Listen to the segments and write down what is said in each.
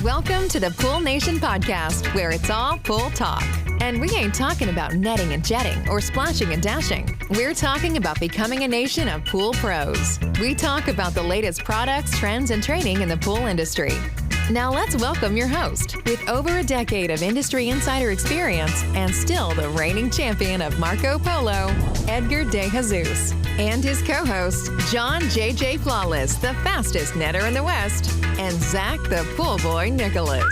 Welcome to the Pool Nation podcast, where it's all pool talk. And we ain't talking about netting and jetting or splashing and dashing. We're talking about becoming a nation of pool pros. We talk about the latest products, trends, and training in the pool industry. Now let's welcome your host, with over a decade of industry insider experience and still the reigning champion of Marco Polo, Edgar De Jesus, and his co-host, John J.J. Flawless, the fastest netter in the West, and Zach the Pool Boy Nicholas.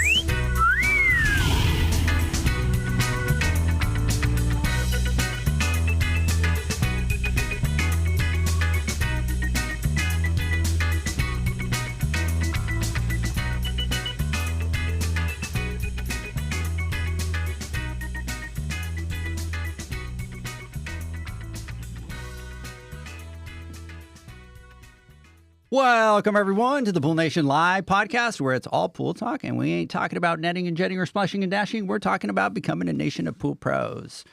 Welcome, everyone, to the Pool Nation Live podcast, where it's all pool talk, and we ain't talking about netting and jetting or splashing and dashing. We're talking about becoming a nation of pool pros.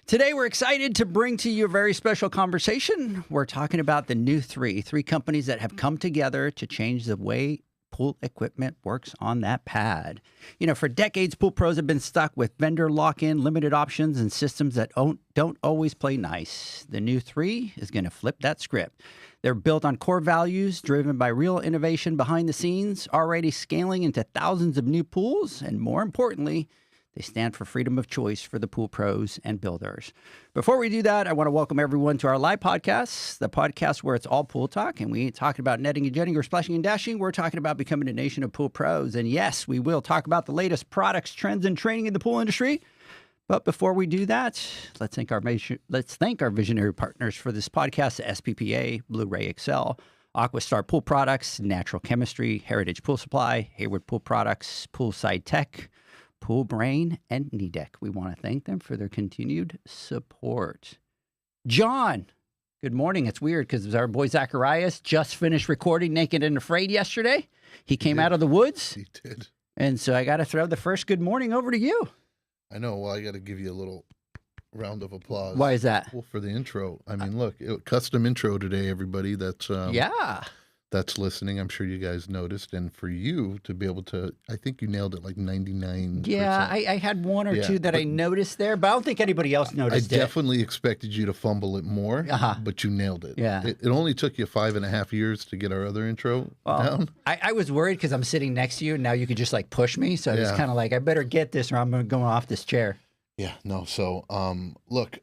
Today, we're excited to bring to you a very special conversation. We're talking about the new three companies that have come together to change the way pool equipment works on that pad. You know, for decades, pool pros have been stuck with vendor lock-in, limited options, and systems that don't always play nice. The new three is going to flip that script. They're built on core values, driven by real innovation behind the scenes, already scaling into thousands of new pools, and more importantly, they stand for freedom of choice for the pool pros and builders. Before we do that, I want to welcome everyone to our live podcast, the podcast where it's all pool talk, and we ain't talking about netting and jetting or splashing and dashing. We're talking about becoming a nation of pool pros. And yes, we will talk about the latest products, trends, and training in the pool industry. But before we do that, let's thank our visionary partners for this podcast: SPPA, Blu-ray Excel, Aquastar Pool Products, Natural Chemistry, Heritage Pool Supply, Hayward Pool Products, Poolside Tech, Pool Brain, and Nidec. We want to thank them for their continued support. John, good morning. It's weird because our boy Zacharias just finished recording Naked and Afraid yesterday. He came out of the woods. He did. And so I got to throw the first good morning over to you. I know. Well, I got to give you a little round of applause. Why is that? Well, for the intro. I mean, look, custom intro today, everybody. That's listening. I'm sure you guys noticed. And for you to be able to, I think you nailed it like 99%. Yeah, I had one or two that I noticed there, but I don't think anybody else noticed I definitely expected you to fumble it more, but you nailed it. Yeah. It only took you 5.5 years to get our other intro down. I was worried because I'm sitting next to you, and now you could just like push me. So I was kind of like, I better get this or I'm going off this chair. Yeah, no. So, look,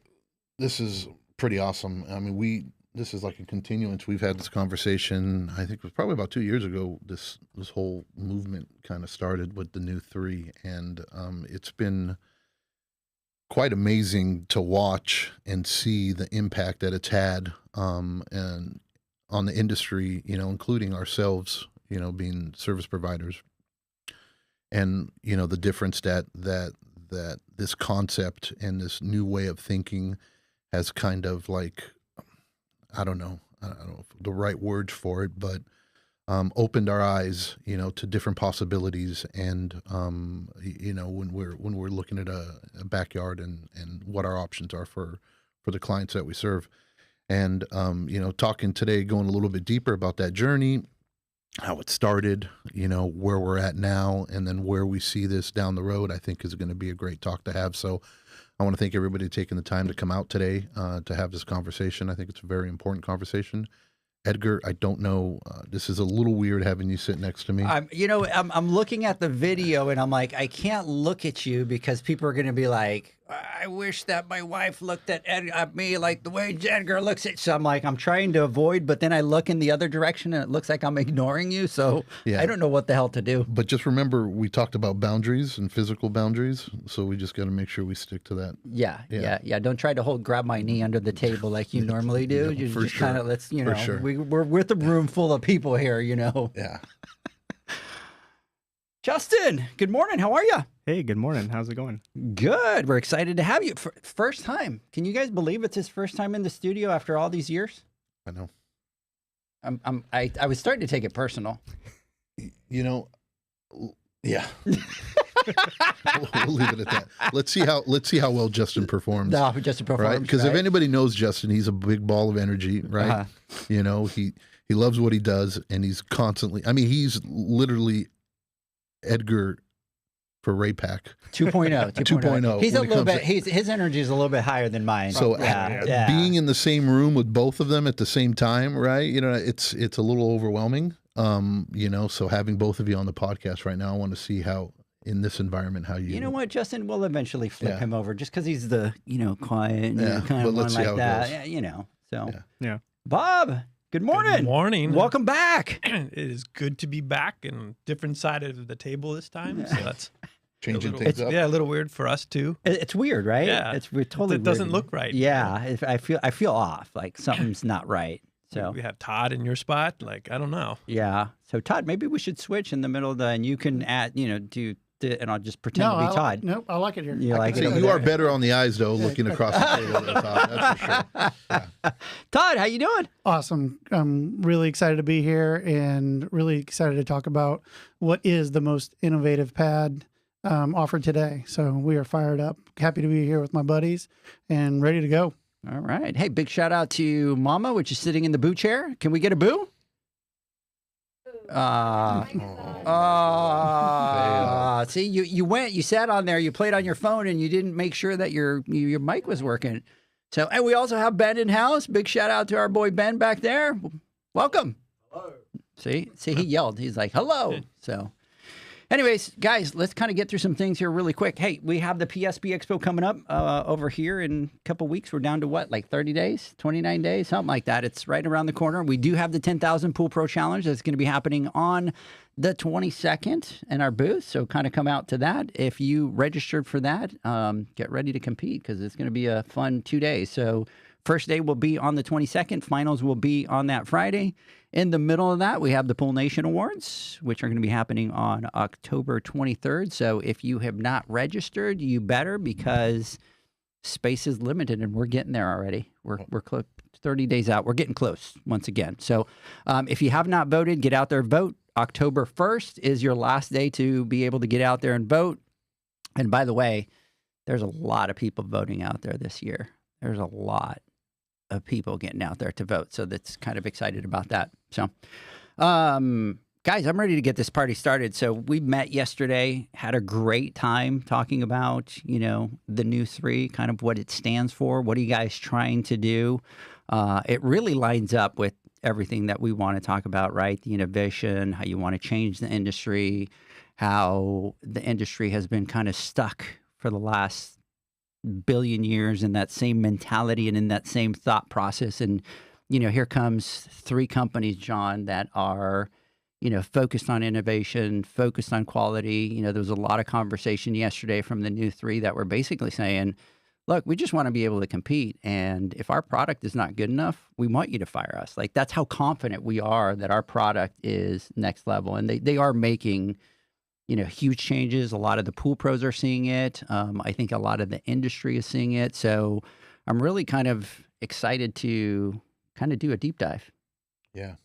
this is pretty awesome. I mean, this is like a continuance. We've had this conversation, I think it was probably about 2 years ago, this whole movement kind of started with the new three. And it's been quite amazing to watch and see the impact that it's had and on the industry, you know, including ourselves, you know, being service providers. And, you know, the difference that this concept and this new way of thinking has kind of like, I don't know the right words for it, but opened our eyes, you know, to different possibilities. And, you know, when we're looking at a backyard and what our options are for the clients that we serve. And, you know, talking today, going a little bit deeper about that journey, how it started, you know, where we're at now, and then where we see this down the road, I think is going to be a great talk to have. So I want to thank everybody taking the time to come out today to have this conversation. I think it's a very important conversation. Edgar, I don't know. This is a little weird having you sit next to me. I'm looking at the video and I'm like, I can't look at you because people are going to be like, I wish that my wife looked at me like the way Edgar looks at. So I'm like, I'm trying to avoid, but then I look in the other direction and it looks like I'm ignoring you. So I don't know what the hell to do. But just remember, we talked about boundaries and physical boundaries. So we just got to make sure we stick to that. Yeah. Don't try to grab my knee under the table like you normally do. You just kind of, let's, you know, we're with a room full of people here, you know. Yeah. Justin, good morning. How are you? Hey, good morning. How's it going? Good. We're excited to have you. First time. Can you guys believe it's his first time in the studio after all these years? I know. I was starting to take it personal. You know, yeah. We'll leave it at that. Let's see how well Justin performs. No, Justin performs. Right? Because if anybody knows Justin, he's a big ball of energy, right? You know, he loves what he does, and he's constantly. I mean, he's literally Edgar for Raypak. 2.0. 2.0. He's a when it little comes bit. His energy is a little bit higher than mine. So being in the same room with both of them at the same time, right? You know, it's a little overwhelming. You know, so having both of you on the podcast right now, I want to see how in this environment how you. You know what, Justin? We'll eventually flip him over just because he's the quiet, kind of one like that. Yeah, you know. So yeah. Bob, good morning. Good morning. Welcome back. It is good to be back and different side of the table this time. So that's changing things up. Yeah, a little weird for us too. It's weird, right? Yeah, it's totally. It doesn't weird. look right. Yeah, I feel off. Like something's not right. So we have Todd in your spot. Like, I don't know. Yeah. So Todd, maybe we should switch in the middle of and you can add, and I'll just pretend to be Todd. Nope, I like it here. You like it? So you are better on the eyes though, looking across the table than Todd. That's for sure. Yeah. Todd, how you doing? Awesome. I'm really excited to be here and really excited to talk about what is the most innovative pad offered today. So we are fired up. Happy to be here with my buddies and ready to go. All right. Hey, big shout out to Mama, which is sitting in the boo chair. Can we get a boo? See, you sat on there, you played on your phone, and you didn't make sure that your mic was working. So, and we also have Ben in house. Big shout out to our boy Ben back there. Welcome. Hello. See, he yelled. He's like, hello. So, anyways, guys, let's kind of get through some things here really quick. Hey, we have the PSB Expo coming up over here in a couple weeks. We're down to what, like 30 days, 29 days, something like that. It's right around the corner. We do have the 10,000 Pool Pro Challenge that's going to be happening on the 22nd in our booth. So kind of come out to that. If you registered for that, get ready to compete because it's going to be a fun 2 days. So first day will be on the 22nd. Finals will be on that Friday. In the middle of that, we have the Pool Nation Awards, which are going to be happening on October 23rd. So if you have not registered, you better because space is limited and we're getting there already. We're 30 days out. We're getting close once again. So if you have not voted, get out there and vote. October 1st is your last day to be able to get out there and vote. And by the way, there's a lot of people voting out there this year. There's a lot of people getting out there to vote. So that's kind of excited about that. So, guys, I'm ready to get this party started. So we met yesterday, had a great time talking about, the new 3, kind of what it stands for. What are you guys trying to do? It really lines up with everything that we want to talk about, right? The innovation, how you want to change the industry, how the industry has been kind of stuck for the last billion years in that same mentality and in that same thought process. And, here comes 3 companies, John, that are, focused on innovation, focused on quality. There was a lot of conversation yesterday from the new 3 that were basically saying, look, we just want to be able to compete. And if our product is not good enough, we want you to fire us. Like, that's how confident we are that our product is next level. And they are making huge changes. A lot of the pool pros are seeing it. I think a lot of the industry is seeing it. So I'm really kind of excited to kind of do a deep dive. Yeah.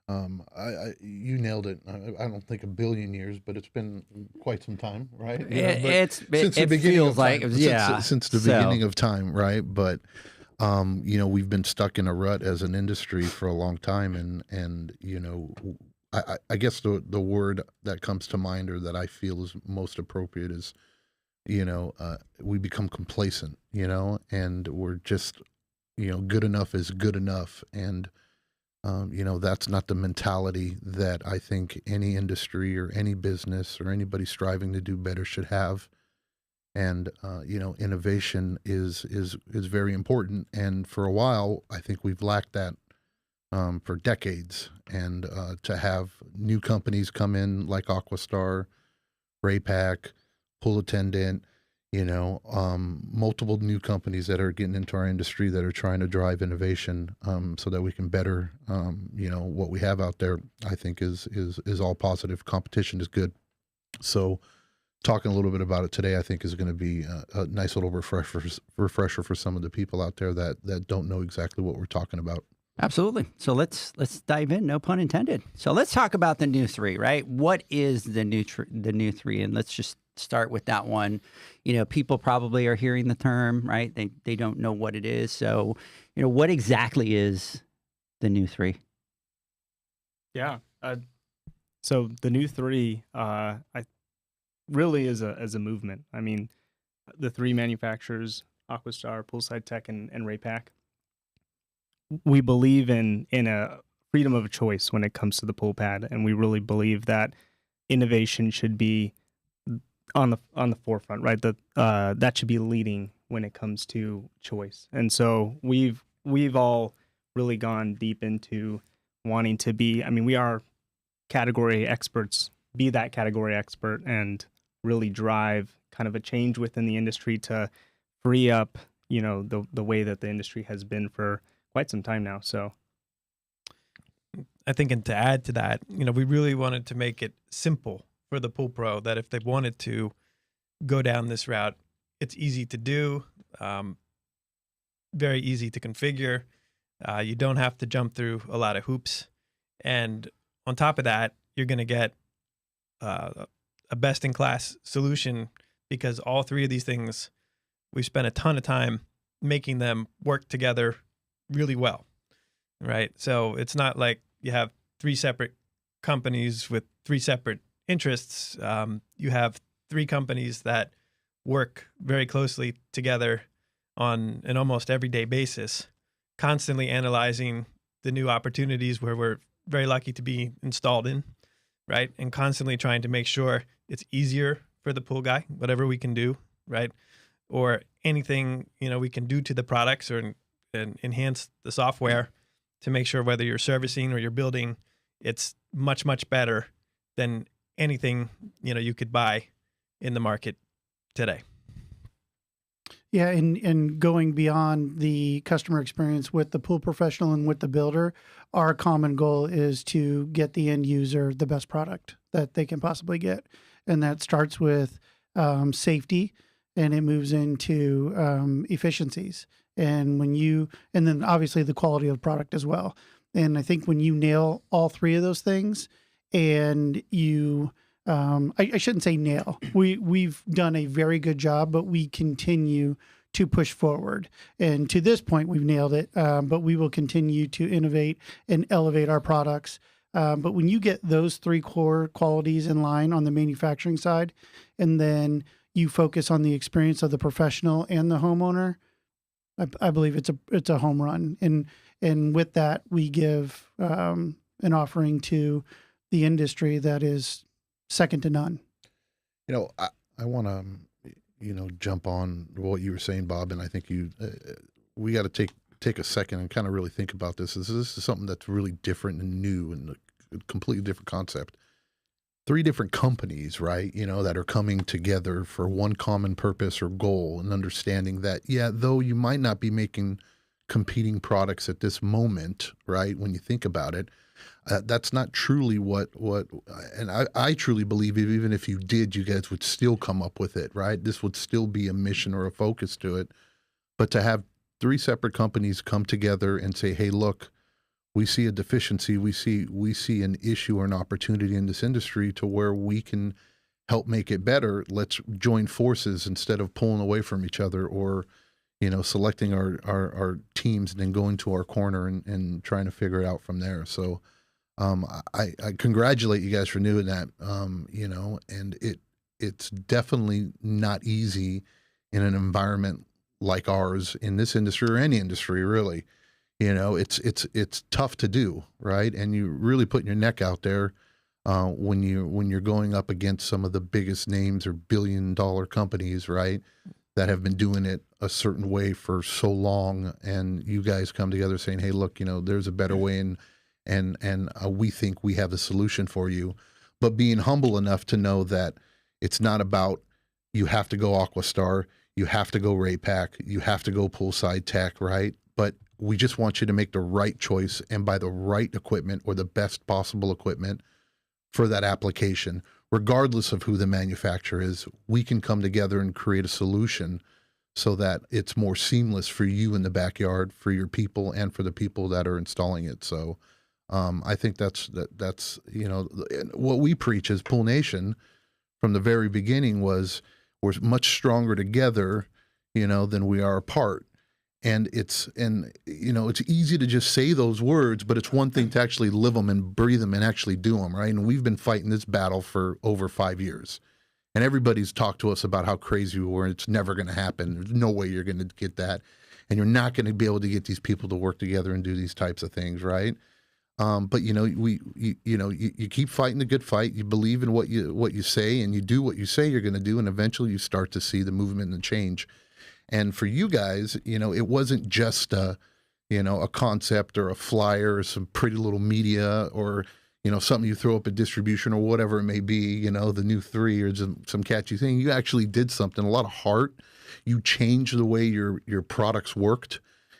You nailed it. I don't think a billion years, but it's been quite some time, right? Since the beginning of time. Since the beginning of time, right? But we've been stuck in a rut as an industry for a long time, and I guess the word that comes to mind or that I feel is most appropriate is, we become complacent, and we're just, good enough is good enough. And, that's not the mentality that I think any industry or any business or anybody striving to do better should have. And, innovation is very important. And for a while, I think we've lacked that. For decades, and to have new companies come in like Aquastar, Raypak, Pool Attendant, multiple new companies that are getting into our industry that are trying to drive innovation so that we can better, what we have out there, I think is all positive. Competition is good. So talking a little bit about it today, I think is going to be a nice little refresher for some of the people out there that don't know exactly what we're talking about. Absolutely. So let's dive in. No pun intended. So let's talk about the new 3, right? What is the new 3? And let's just start with that one. People probably are hearing the term, right? They don't know what it is. So, what exactly is the new 3? Yeah. So the new 3, really as a movement. I mean, the three manufacturers, Aquastar, Poolside Tech, and Raypak, we believe in a freedom of choice when it comes to the pool pad, and we really believe that innovation should be on the forefront, right? That should be leading when it comes to choice. And so we've all really gone deep into wanting to be, I mean, we are category experts, be that category expert and really drive kind of a change within the industry to free up, the way that the industry has been for quite some time now. So I think, and to add to that, we really wanted to make it simple for the pool pro, that if they wanted to go down this route, it's easy to do, very easy to configure. You don't have to jump through a lot of hoops. And on top of that, you're going to get a best-in-class solution, because all three of these things, we've spent a ton of time making them work together really well, right? So it's not like you have three separate companies with three separate interests. You have three companies that work very closely together on an almost everyday basis, constantly analyzing the new opportunities where we're very lucky to be installed in, right? And constantly trying to make sure it's easier for the pool guy, whatever we can do, right? Or anything, we can do to the products or and enhance the software to make sure whether you're servicing or you're building, it's much, much better than anything, you could buy in the market today. Yeah, and going beyond the customer experience with the pool professional and with the builder, our common goal is to get the end user the best product that they can possibly get. And that starts with safety, and it moves into efficiencies. And then obviously the quality of the product as well. And I think when you nail all three of those things, and you, I shouldn't say nail, we've done a very good job, but we continue to push forward. And to this point, we've nailed it, but we will continue to innovate and elevate our products. But when you get those three core qualities in line on the manufacturing side, and then you focus on the experience of the professional and the homeowner, I believe it's a home run. And with that, we give an offering to the industry that is second to none. I want to, jump on what you were saying, Bob, and I think we got to take a second and kind of really think about this. This is something that's really different and new and a completely different concept. Three different companies, right, that are coming together for one common purpose or goal, and understanding that, though you might not be making competing products at this moment, right, when you think about it, that's not truly what and I truly believe even if you did, you guys would still come up with it, right? This would still be a mission or a focus to it. But to have three separate companies come together and say, hey, look, we see a deficiency, we see an issue or an opportunity in this industry to where we can help make it better. Let's join forces instead of pulling away from each other, or selecting our teams and then going to our corner and trying to figure it out from there. So I congratulate you guys for doing that, and it's definitely not easy in an environment like ours, in this industry or any industry really. It's tough to do, right? And you really putting your neck out there when you're going up against some of the biggest names or billion-dollar companies, right, that have been doing it a certain way for so long, and you guys come together saying, hey, look, there's a better way, and we think we have the solution for you. But being humble enough to know that it's not about you have to go Aquastar, you have to go Raypak, you have to go Poolside Tech, right? But we just want you to make the right choice and buy the right equipment or the best possible equipment for that application. Regardless of who the manufacturer is, we can come together and create a solution so that it's more seamless for you in the backyard, for your people, and for the people that are installing it. So I think that's what we preach as Pool Nation from the very beginning was we're much stronger together, than we are apart. And it's easy to just say those words, but it's one thing to actually live them and breathe them and actually do them, right? And we've been fighting this battle for over 5 years. And everybody's talked to us about how crazy we were. It's never going to happen. There's no way you're going to get that. And you're not going to be able to get these people to work together and do these types of things, right? But you keep fighting the good fight. You believe in what you say, and you do what you say you're going to do, and eventually you start to see the movement and the change. And for you guys, it wasn't just a concept or a flyer or some pretty little media or something you throw up at distribution or whatever it may be, the new 3 or some catchy thing. You actually did something, a lot of heart. You changed the way your products worked.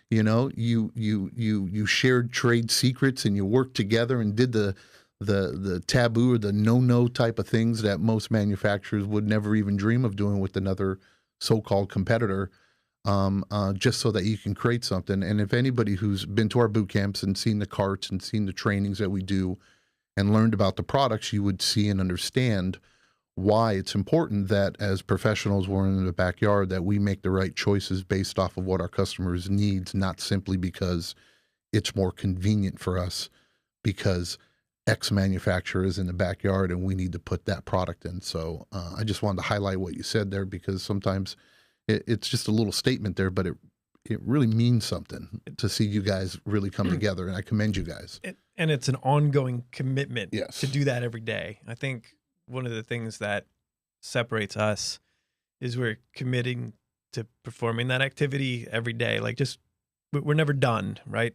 You shared trade secrets, and you worked together and did the taboo or the no type of things that most manufacturers would never even dream of doing with another so-called competitor, just so that you can create something. And if anybody who's been to our boot camps and seen the carts and seen the trainings that we do and learned about the products, you would see and understand why it's important that as professionals we're in the backyard that we make the right choices based off of what our customers needs, not simply because it's more convenient for us because X manufacturer is in the backyard and we need to put that product in. So I just wanted to highlight what you said there, because sometimes it's just a little statement there, but it really means something to see you guys really come together, and I commend you guys. And it's an ongoing commitment Yes. to do that every day. I think one of the things that separates us is we're committing to performing that activity every day. Like, just, we're never done, right?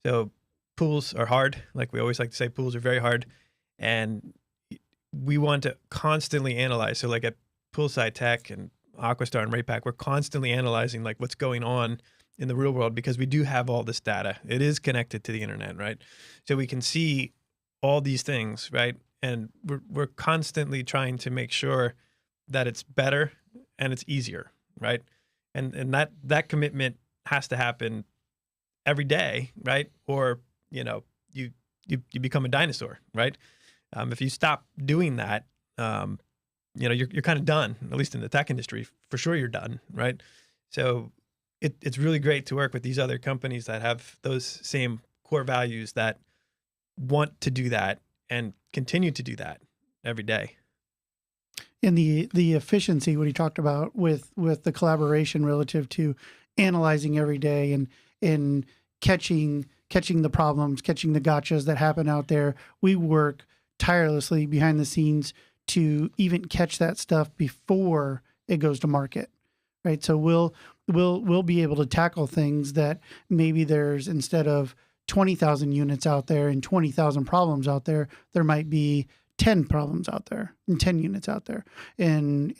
So pools are hard. Like we always like to say, pools are very hard, and we want to constantly analyze. So like at Poolside Tech and Aquastar and Raypak, we're constantly analyzing like what's going on in the real world, because we do have all this data. It is connected to the internet, right? So we can see all these things, right? And we're constantly trying to make sure that it's better and it's easier, right? And that commitment has to happen every day, right? Or you become a dinosaur, right? If you stop doing that, you're kind of done. At least in the tech industry, for sure, you're done, right? So it's really great to work with these other companies that have those same core values, that want to do that and continue to do that every day. And the efficiency, what he talked about with the collaboration relative to analyzing every day and catching the problems, catching the gotchas that happen out there. We work tirelessly behind the scenes to even catch that stuff before it goes to market, right? So we'll be able to tackle things that maybe there's, instead of 20,000 units out there and 20,000 problems out there, there might be 10 problems out there and 10 units out there. And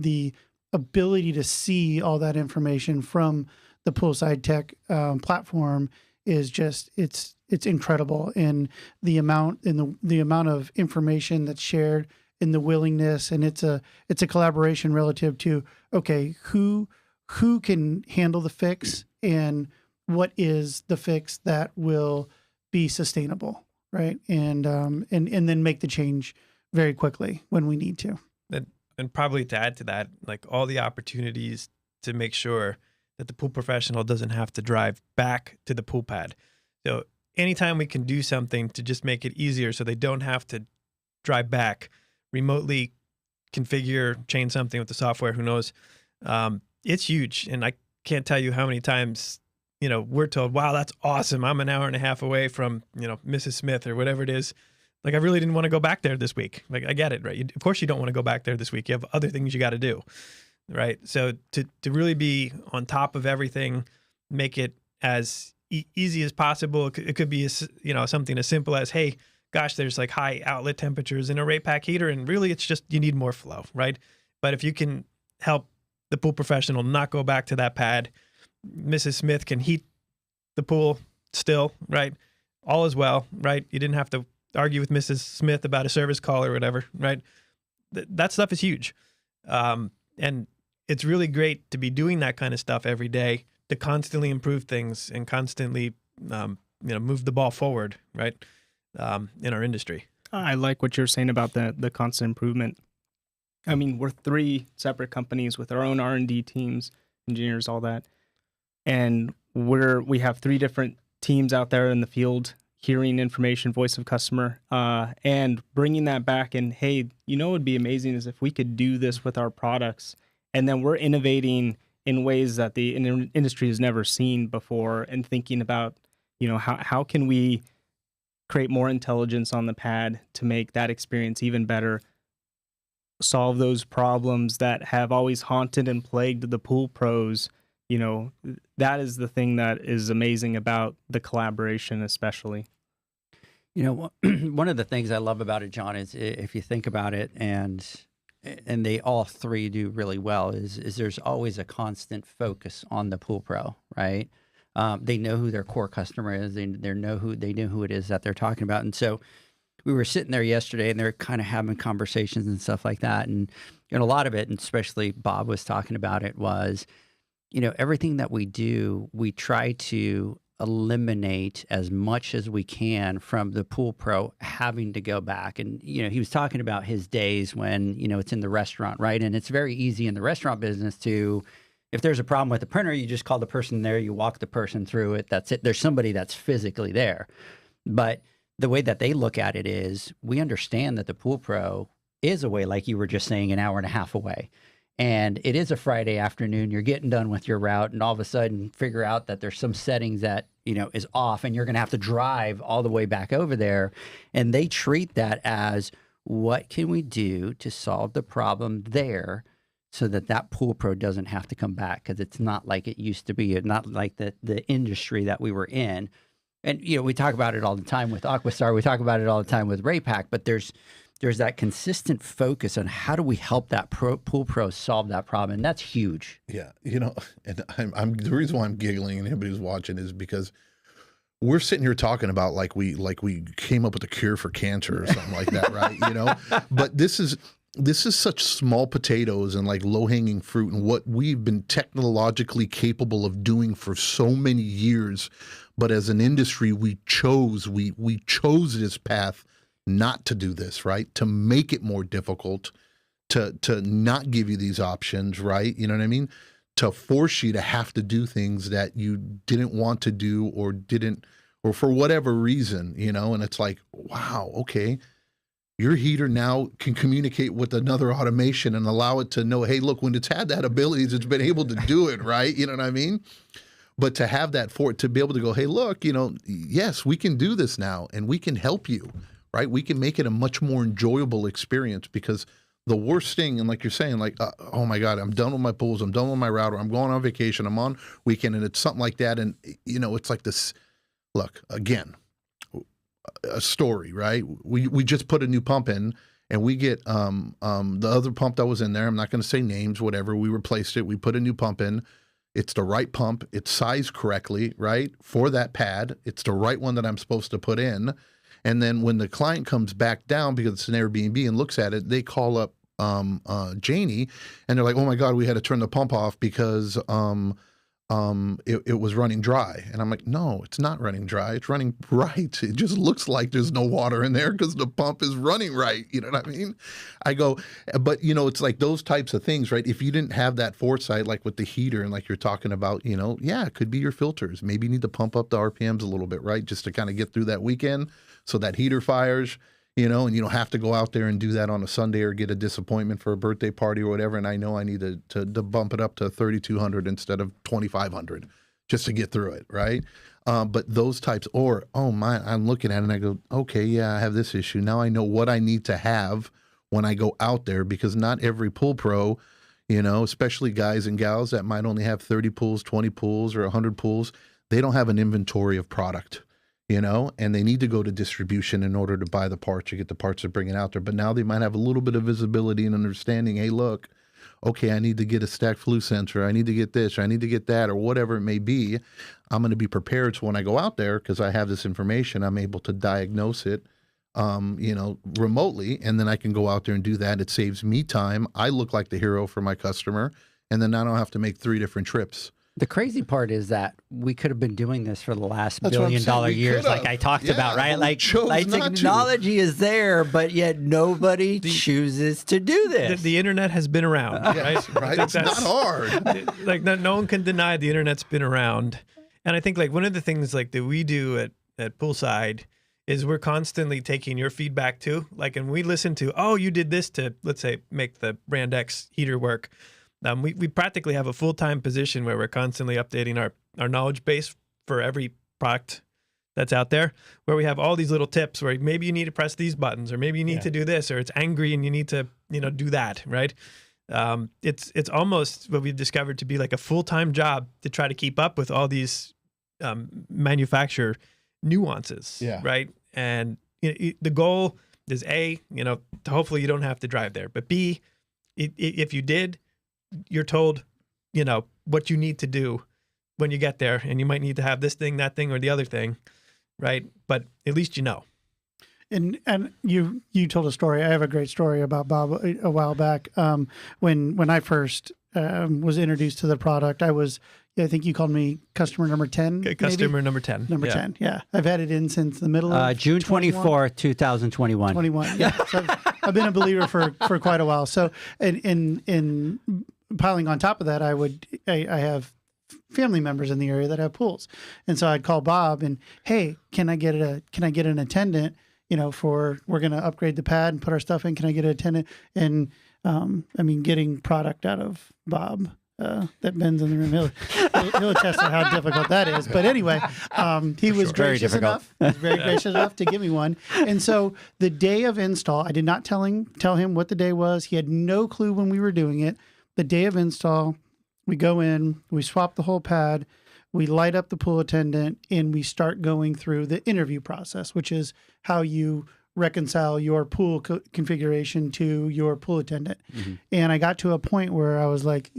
the ability to see all that information from the Poolside Tech platform is just, it's incredible. And the amount of information that's shared, and the willingness, and it's a collaboration relative to, okay, who can handle the fix, and what is the fix that will be sustainable, right? And then make the change very quickly when we need to. And probably to add to that, like all the opportunities to make sure that the pool professional doesn't have to drive back to the pool pad. So anytime we can do something to just make it easier so they don't have to drive back, remotely configure, change something with the software, who knows, it's huge. And I can't tell you how many times, we're told, wow, that's awesome. I'm an hour and a half away from, Mrs. Smith or whatever it is. Like, I really didn't want to go back there this week. Like, I get it, right? Of course you don't want to go back there this week. You have other things you got to do, right? So to really be on top of everything, make it as easy as possible. It could be, something as simple as, hey, gosh, there's like high outlet temperatures in a Raypak heater, and really it's just, you need more flow, right? But if you can help the pool professional not go back to that pad, Mrs. Smith can heat the pool still, right? All is well, right? You didn't have to argue with Mrs. Smith about a service call or whatever, right? That stuff is huge. And it's really great to be doing that kind of stuff every day, to constantly improve things and constantly, move the ball forward, right? In our industry. I like what you're saying about the constant improvement. I mean, we're 3 separate companies with our own R&D teams, engineers, all that. And we have 3 different teams out there in the field hearing information, voice of customer, and bringing that back. And hey, what would be amazing is if we could do this with our products, and then we're innovating in ways that the industry has never seen before, and thinking about, how can we create more intelligence on the pad to make that experience even better, solve those problems that have always haunted and plagued the pool pros. That is the thing that is amazing about the collaboration, especially. One of the things I love about it, John, is if you think about it, and they all three do really well, is there's always a constant focus on the pool pro, right? They know who their core customer is. They know who it is that they're talking about. And so we were sitting there yesterday, and they're kind of having conversations and stuff like that. And a lot of it, and especially Bob was talking about it, was, everything that we do, we try to eliminate as much as we can from the pool pro having to go back. And, he was talking about his days when, it's in the restaurant, right? And it's very easy in the restaurant business to, if there's a problem with the printer, you just call the person there, you walk the person through it, that's it. There's somebody that's physically there. But the way that they look at it is, we understand that the pool pro is away, like you were just saying, an hour and a half away. And it is a Friday afternoon, you're getting done with your route, and all of a sudden figure out that there's some settings that, is off, and you're going to have to drive all the way back over there. And they treat that as, what can we do to solve the problem there so that pool pro doesn't have to come back? Because it's not like it used to be, not like the industry that we were in. And, we talk about it all the time with Aquastar. We talk about it all the time with Raypak, but there's that consistent focus on how do we help that pool pro solve that problem. And that's huge. Yeah. And I'm the reason why I'm giggling, and anybody who's watching, is because we're sitting here talking about like we came up with a cure for cancer or something like that, right? But this is such small potatoes and like low-hanging fruit, and what we've been technologically capable of doing for so many years. But as an industry, we chose this path not to do this, right? To make it more difficult, to not give you these options, right? You know what I mean? To force you to have to do things that you didn't want to do, or for whatever reason, and it's like, wow, okay. Your heater now can communicate with another automation and allow it to know, hey, look, when it's had that abilities, it's been able to do it, right? You know what I mean? But to have that to be able to go, hey, look, yes, we can do this now, and we can help you, right? We can make it a much more enjoyable experience, because the worst thing, and like you're saying, like, oh my God, I'm done with my pools, I'm done with my router, I'm going on vacation, I'm on weekend, and it's something like that. And, it's like this, look, again, a story, right? We just put a new pump in, and we get the other pump that was in there, I'm not going to say names, whatever, we replaced it, we put a new pump in. It's the right pump, it's sized correctly, right, for that pad. It's the right one that I'm supposed to put in. And then when the client comes back down, because it's an Airbnb, and looks at it, they call up Janie, and they're like, oh my God, we had to turn the pump off because it was running dry. And I'm like, no, it's not running dry. It's running right. It just looks like there's no water in there because the pump is running right. You know what I mean? I go, but it's like those types of things, right? If you didn't have that foresight, like with the heater, and like you're talking about, yeah, it could be your filters. Maybe you need to pump up the RPMs a little bit, right? Just to kind of get through that weekend so that heater fires, and you don't have to go out there and do that on a Sunday or get a disappointment for a birthday party or whatever. And I know I need to bump it up to 3,200 instead of 2,500 just to get through it, right? But those types, or, oh my, I'm looking at it and I go, okay, yeah, I have this issue. Now I know what I need to have when I go out there, because not every pool pro, especially guys and gals that might only have 30 pools, 20 pools, or 100 pools, they don't have an inventory of product. And they need to go to distribution in order to buy the parts or get the parts to bring it out there. But now they might have a little bit of visibility and understanding, hey, look, okay, I need to get a stacked flue sensor. I need to get this, or I need to get that, or whatever it may be. I'm going to be prepared. So when I go out there, because I have this information, I'm able to diagnose it, remotely. And then I can go out there and do that. It saves me time. I look like the hero for my customer. And then I don't have to make 3 different trips. The crazy part is that we could have been doing this for the last $1 billion years, like I talked about, right? Like technology is there, but yet nobody chooses to do this. The internet has been around, right? Right. It's not hard. Like no one can deny the internet's been around. And I think like one of the things like that we do at Poolside is we're constantly taking your feedback too. Like, and we listen to, oh, you did this to, let's say, make the Brand X heater work. We practically have a full-time position where we're constantly updating our knowledge base for every product that's out there, where we have all these little tips where maybe you need to press these buttons, or maybe you need to do this, or it's angry and you need to, do that, right? It's almost what we've discovered to be like a full-time job to try to keep up with all these manufacturer nuances, right? And the goal is A, hopefully you don't have to drive there, but B, if you did, you're told, what you need to do when you get there, and you might need to have this thing, that thing, or the other thing, right? But at least you know. And you told a story. I have a great story about Bob a while back. When I first was introduced to the product, I think you called me customer number 10. Customer number 10. Number 10, yeah. I've had it in since the middle of June 24th, 2021. 21, yeah. So I've been a believer for quite a while. So in piling on top of that, I have family members in the area that have pools. And so I'd call Bob and, hey, can I get an attendant, we're going to upgrade the pad and put our stuff in. Can I get an attendant? And getting product out of Bob, that Ben's in the room, he'll attest to how difficult that is. But anyway, he was gracious enough. He was very gracious enough to give me one. And so the day of install, I did not tell him what the day was. He had no clue when we were doing it. The day of install, we go in, we swap the whole pad, we light up the pool attendant, and we start going through the interview process, which is how you reconcile your pool configuration to your pool attendant. Mm-hmm. And I got to a point where I was like,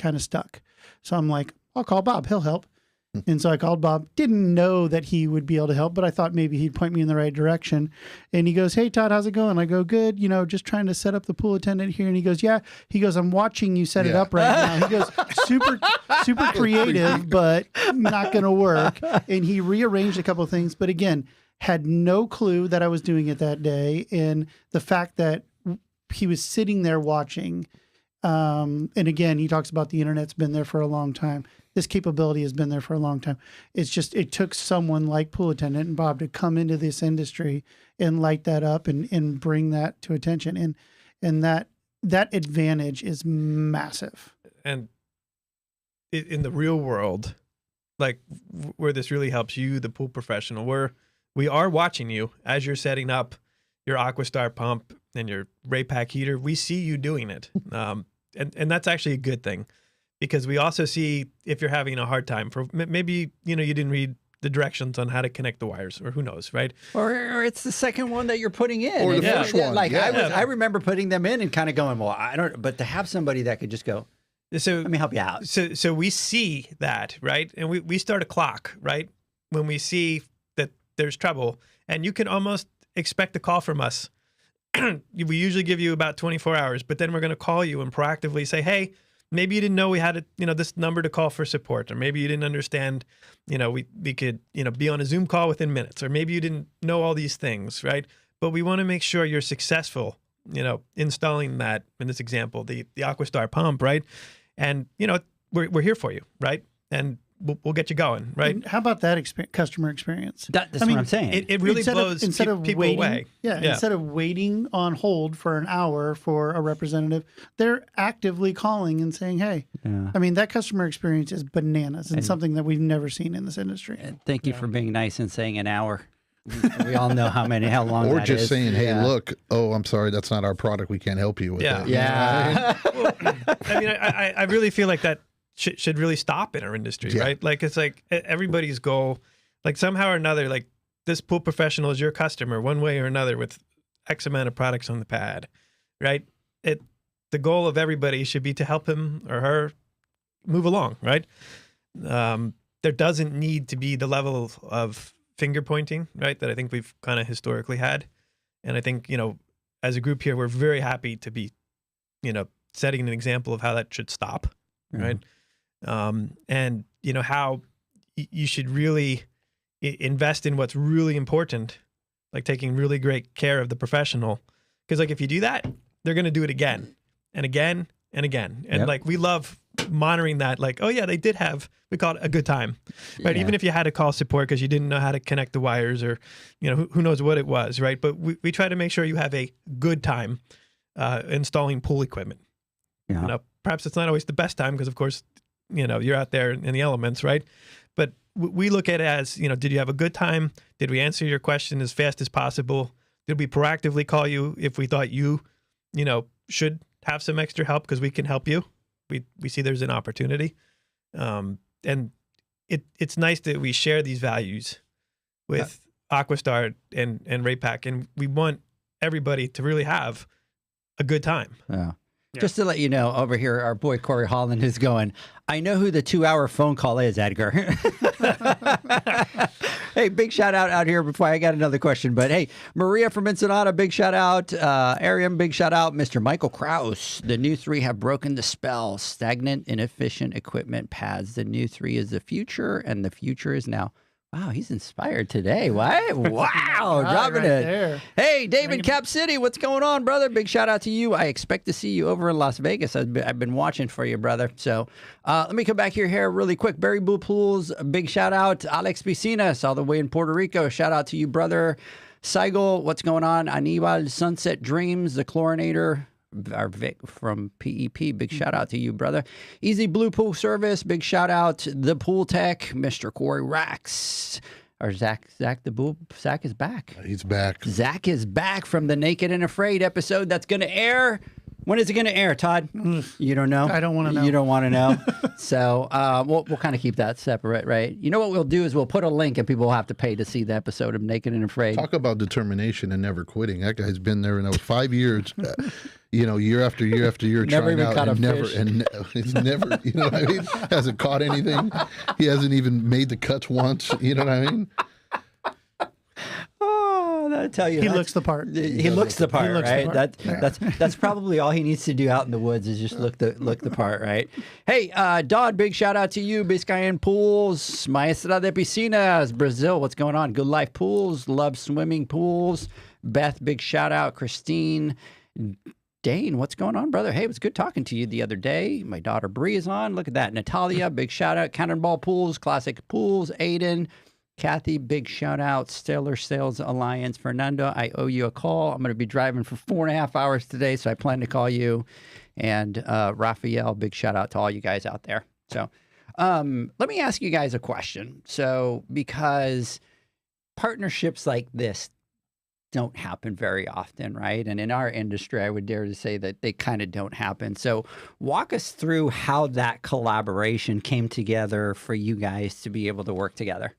kind of stuck. So I'm like, I'll call Bob, he'll help. And so I called Bob, didn't know that he would be able to help, but I thought maybe he'd point me in the right direction. And he goes, hey, Todd, how's it going? I go, good, just trying to set up the pool attendant here. And he goes, yeah. He goes, I'm watching you set it up right now. He goes, super creative, but not going to work. And he rearranged a couple of things, but again, had no clue that I was doing it that day. And the fact that he was sitting there watching, and again, he talks about the internet's been there for a long time. This capability has been there for a long time. It's just, it took someone like Pool Attendant and Bob to come into this industry and light that up and bring that to attention. And that advantage is massive. And in the real world, like where this really helps you, the pool professional, where we are watching you as you're setting up your Aquastar pump and your Raypak heater. We see you doing it. And that's actually a good thing, because we also see if you're having a hard time, for maybe, you didn't read the directions on how to connect the wires, or who knows, right? Or it's the second one that you're putting in. Or the first one. Like I remember putting them in and kind of going, well, I don't, but to have somebody that could just go, so let me help you out. So we see that, right? And we start a clock, right? When we see that there's trouble, and you can almost expect a call from us. We usually give you about 24 hours, but then we're going to call you and proactively say, hey, maybe you didn't know we had this number to call for support, or maybe you didn't understand, we could, be on a Zoom call within minutes, or maybe you didn't know all these things, right? But we want to make sure you're successful, installing that, in this example, the Aquastar pump, right? And, we're here for you, right? And we'll get you going, right? And how about that customer experience? That's what I'm saying. It really blows people away. Yeah, instead of waiting on hold for an hour for a representative, they're actively calling and saying, hey, that customer experience is bananas and something that we've never seen in this industry. And thank you for being nice and saying an hour. We all know how long or that just is. saying, hey, look, I'm sorry, that's not our product. We can't help you with it. Yeah. Well, I really feel like that should really stop in our industry, right? Like, it's like everybody's goal, like somehow or another, like this pool professional is your customer one way or another with X amount of products on the pad, right? The goal of everybody should be to help him or her move along, right? There doesn't need to be the level of finger pointing, right, that I think we've kind of historically had. And I think, as a group here, we're very happy to be, setting an example of how that should stop, right? And how you should really invest in what's really important, like taking really great care of the professional, because like if you do that, they're going to do it again and again and again. And like we love monitoring that, like, oh yeah, they did have, we call it a good time, right? Yeah. Even if you had to call support because you didn't know how to connect the wires, or who knows what it was, right? But we try to make sure you have a good time installing pool equipment. Yeah. Perhaps it's not always the best time because, of course, you're out there in the elements, right? But we look at it as, did you have a good time? Did we answer your question as fast as possible? Did we proactively call you if we thought you, should have some extra help because we can help you? We see there's an opportunity. And it's nice that we share these values with Aquastar and Raypak, and we want everybody to really have a good time. Yeah. Yeah. Just to let you know, over here, our boy Corey Holland is going, I know who the 2-hour phone call is, Edgar. Hey, big shout out here before I got another question. But hey, Maria from Ensenada, big shout out. Ariam, big shout out. Mr. Michael Kraus, the new 3 have broken the spell. Stagnant, inefficient equipment pads. The new 3 is the future, and the future is now. Wow, he's inspired today. What? Wow, dropping right it. there. Hey, David Cap City, what's going on, brother? Big shout out to you. I expect to see you over in Las Vegas. I've been watching for you, brother. So let me come back here really quick. Barry Blue Pools, a big shout out. Alex Piscinas, all the way in Puerto Rico. Shout out to you, brother. Seigel, what's going on? Anibal, Sunset Dreams, the Chlorinator. Our Vic from PEP, big shout out to you, brother. Easy Blue Pool Service, big shout out. The Pool Tech, Mr. Corey Rax. Or Zach is back. He's back. Zach is back from the Naked and Afraid episode that's going to air. When is it going to air, Todd? You don't know? I don't wanna know. You don't want to know? So we'll kind of keep that separate, right? You know what we'll do is we'll put a link and people will have to pay to see the episode of Naked and Afraid. Talk about determination and never quitting. That guy's been there, and that was 5 years. Year after year after year, Never trying even out caught and a never, fish. and he's never, you know what I mean? Hasn't caught anything. He hasn't even made the cuts once. You know what I mean? Oh, I tell you, He that's- looks the part. He looks the part, looks the right? part. That's probably all he needs to do out in the woods is just look the part, right? Hey, Dodd, big shout out to you, Biscayan Pools, Maestra de Piscinas, Brazil. What's going on? Good Life Pools, love swimming pools. Beth, big shout out. Christine, Dane, what's going on, brother? Hey, it was good talking to you the other day. My daughter Bree is on. Look at that, Natalia, big shout out. Cannonball Pools, Classic Pools, Aiden. Kathy, big shout out. Stellar Sales Alliance. Fernando, I owe you a call. I'm going to be driving for 4.5 hours today, so I plan to call you. And Raphael, big shout out to all you guys out there. So let me ask you guys a question. So because partnerships like this don't happen very often, right? And in our industry, I would dare to say that they kind of don't happen. So walk us through how that collaboration came together for you guys to be able to work together.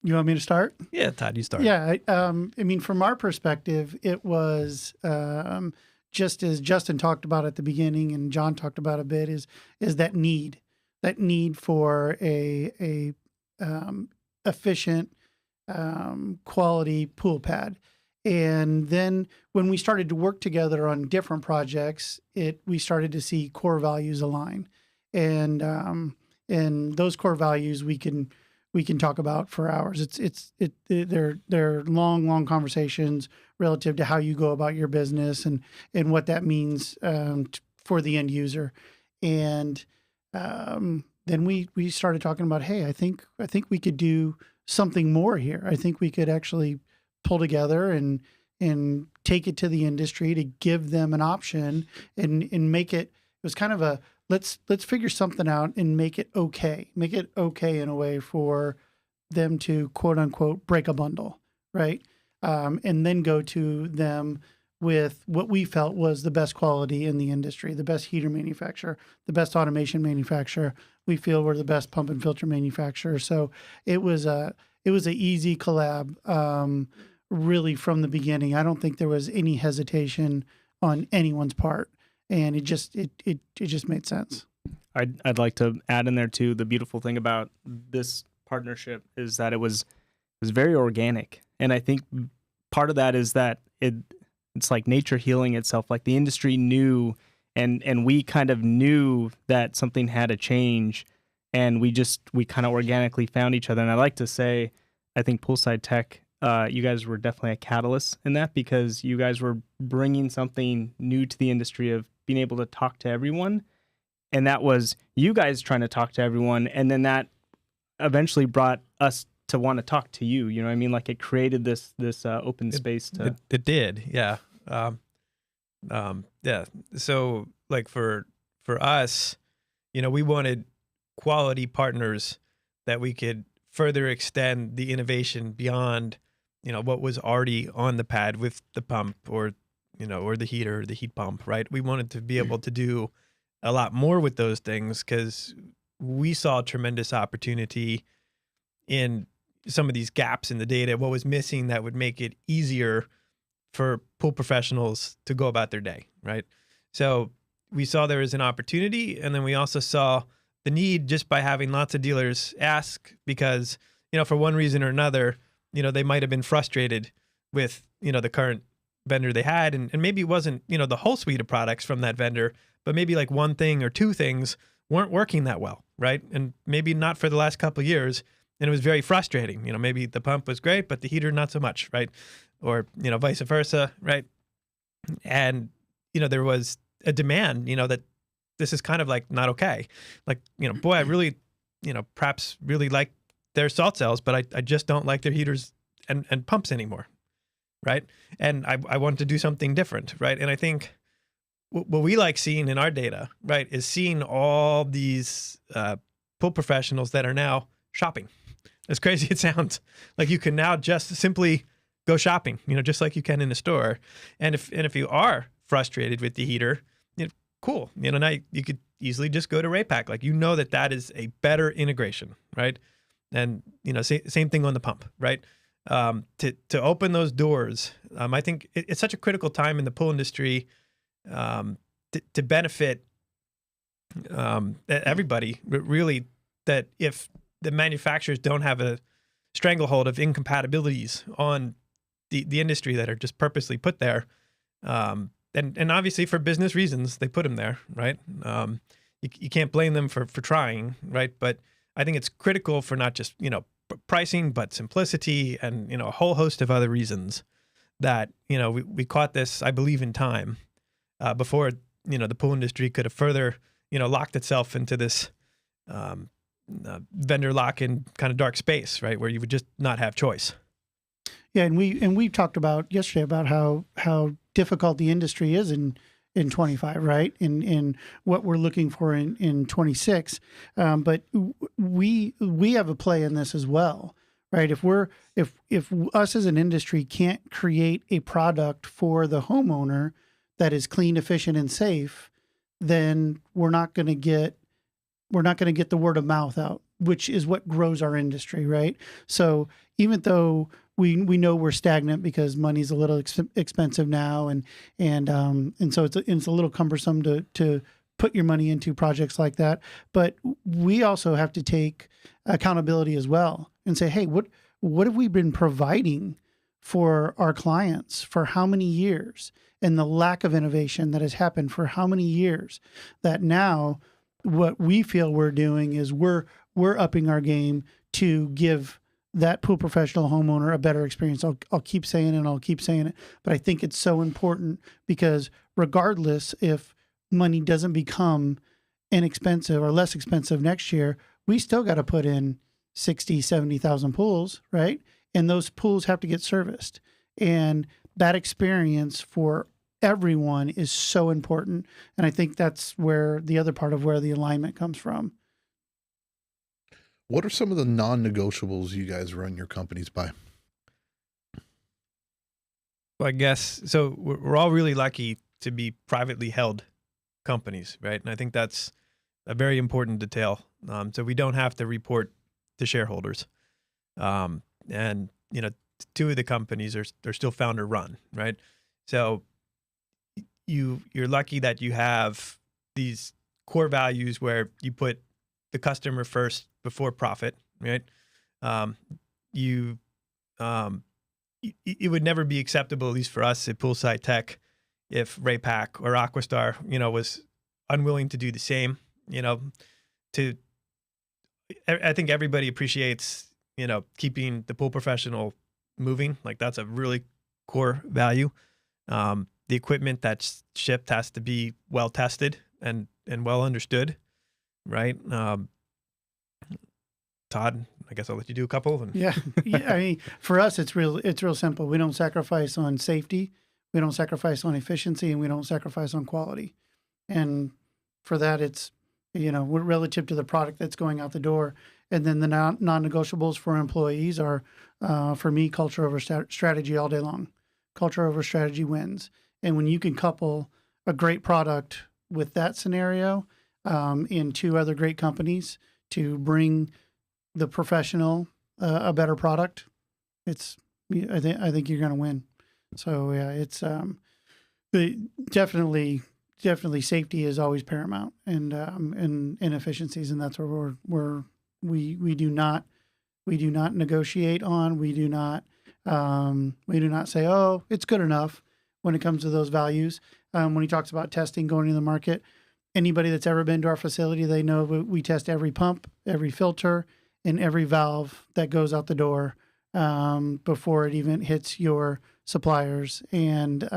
You want me to start? Yeah, Todd, you start. Yeah, I mean, from our perspective, it was just as Justin talked about at the beginning, and John talked about a bit, is that need for a efficient, quality pool pad. And then when we started to work together on different projects, we started to see core values align, and those core values we can talk about for hours. They're long conversations relative to how you go about your business and what that means for the end user. And then we started talking about, hey, I think we could do something more here. I think we could actually pull together and take it to the industry to give them an option and make it. It was kind of a let's figure something out and make it okay in a way for them to quote unquote break a bundle, right? And then go to them with what we felt was the best quality in the industry, the best heater manufacturer, the best automation manufacturer. We feel we're the best pump and filter manufacturer. So it was a easy collab, really from the beginning. I don't think there was any hesitation on anyone's part. And it just made sense. I'd like to add in there too. The beautiful thing about this partnership is that it was very organic, and I think part of that is that it's like nature healing itself. Like the industry knew, and we kind of knew that something had to change, and we kind of organically found each other. And I like to say, I think Poolside Tech, you guys were definitely a catalyst in that, because you guys were bringing something new to the industry of being able to talk to everyone And that was you guys trying to talk to everyone. And then that eventually brought us to want to talk to you. You know what I mean? Like it created this open space to. It did, yeah. Yeah. So like for us, you know, we wanted quality partners that we could further extend the innovation beyond, you know, what was already on the pad with the pump or, you know, or the heater, or the heat pump, right? We wanted to be able to do a lot more with those things because we saw tremendous opportunity in some of these gaps in the data, what was missing that would make it easier for pool professionals to go about their day, right? So we saw there was an opportunity, and then we also saw the need just by having lots of dealers ask because, you know, for one reason or another, you know, they might have been frustrated with, you know, the current vendor they had, and maybe it wasn't, you know, the whole suite of products from that vendor, but maybe like one thing or two things weren't working that well, right? And maybe not for the last couple of years, and it was very frustrating. You know, maybe the pump was great, but the heater not so much, right? Or, you know, vice versa, right? And, you know, there was a demand, you know, that this is kind of like not okay. Like, you know, boy, I really, you know, perhaps really like their salt cells, but I just don't like their heaters and pumps anymore, right? And I want to do something different, right? And I think what we like seeing in our data, right, is seeing all these pool professionals that are now shopping. As crazy it sounds, like you can now just simply go shopping, you know, just like you can in a store. And if you are frustrated with the heater, you know, cool. You know, now you could easily just go to Raypak. Like, you know, that is a better integration, right? And, you know, same thing on the pump, right? To open those doors, I think it's such a critical time in the pool industry to benefit everybody, really, that if the manufacturers don't have a stranglehold of incompatibilities on the industry that are just purposely put there, and obviously for business reasons they put them there, right? You can't blame them for trying, right? But I think it's critical for not just, you know, pricing, but simplicity and, you know, a whole host of other reasons that, you know, we caught this, I believe, in time before, you know, the pool industry could have further, you know, locked itself into this vendor lock-in kind of dark space, right, where you would just not have choice. Yeah, and we talked about yesterday about how difficult the industry is in 25, right? In what we're looking for in 26. But we have a play in this as well, right? If us as an industry can't create a product for the homeowner that is clean, efficient, and safe, then we're not going to get the word of mouth out, which is what grows our industry, right? So even though we know we're stagnant because money's a little expensive now, and so it's a little cumbersome to put your money into projects like that. But we also have to take accountability as well and say, hey, what have we been providing for our clients for how many years, and the lack of innovation that has happened for how many years, that now what we feel we're doing is we're upping our game to give that pool professional homeowner a better experience. I'll keep saying it, but I think it's so important because regardless if money doesn't become inexpensive or less expensive next year, we still got to put in 60, 70,000 pools, right? And those pools have to get serviced. And that experience for everyone is so important. And I think that's where the other part of where the alignment comes from. What are some of the non-negotiables you guys run your companies by? Well, I guess, so we're all really lucky to be privately held companies, right? And I think that's a very important detail. So we don't have to report to shareholders. And, you know, two of the companies are still founder run, right? So you're lucky that you have these core values where you put the customer first before profit, right? It would never be acceptable, at least for us at Poolside Tech, if Raypak or Aquastar, you know, was unwilling to do the same. You know, I think everybody appreciates, you know, keeping the pool professional moving. Like, that's a really core value. The equipment that's shipped has to be well tested, and and well understood, right? Todd, I guess I'll let you do a couple. And Yeah. I mean, for us, it's real simple. We don't sacrifice on safety, we don't sacrifice on efficiency, and we don't sacrifice on quality. And for that, it's, we're relative to the product that's going out the door. And then the non-negotiables for employees are, for me, culture over strategy all day long. Culture over strategy wins. And when you can couple a great product with that scenario in two other great companies to bring the professional a better product, I think you're going to win. So yeah, it's definitely safety is always paramount, and inefficiencies, and that's where we do not negotiate on. We do not say, oh, it's good enough when it comes to those values. When he talks about testing, going to the market, anybody that's ever been to our facility, they know we test every pump, every filter, and every valve that goes out the door before it even hits your suppliers. And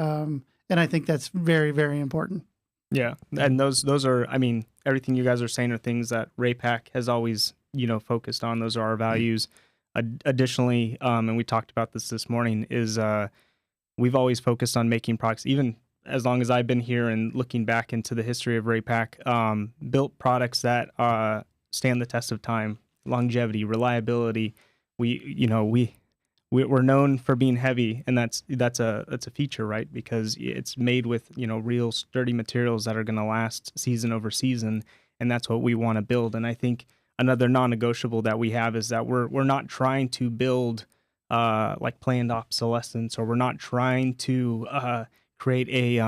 I think that's very, very important. Yeah. And those are, I mean, everything you guys are saying are things that Raypak has always, focused on. Those are our values. Additionally, and we talked about this morning, is we've always focused on making products, even as long as I've been here and looking back into the history of Raypak, built products that stand the test of time, longevity, reliability. We're known for being heavy, and that's a feature, right? Because it's made with real sturdy materials that are going to last season over season, and that's what we want to build. And I think another non-negotiable that we have is that we're not trying to build like planned obsolescence, or we're not trying to create a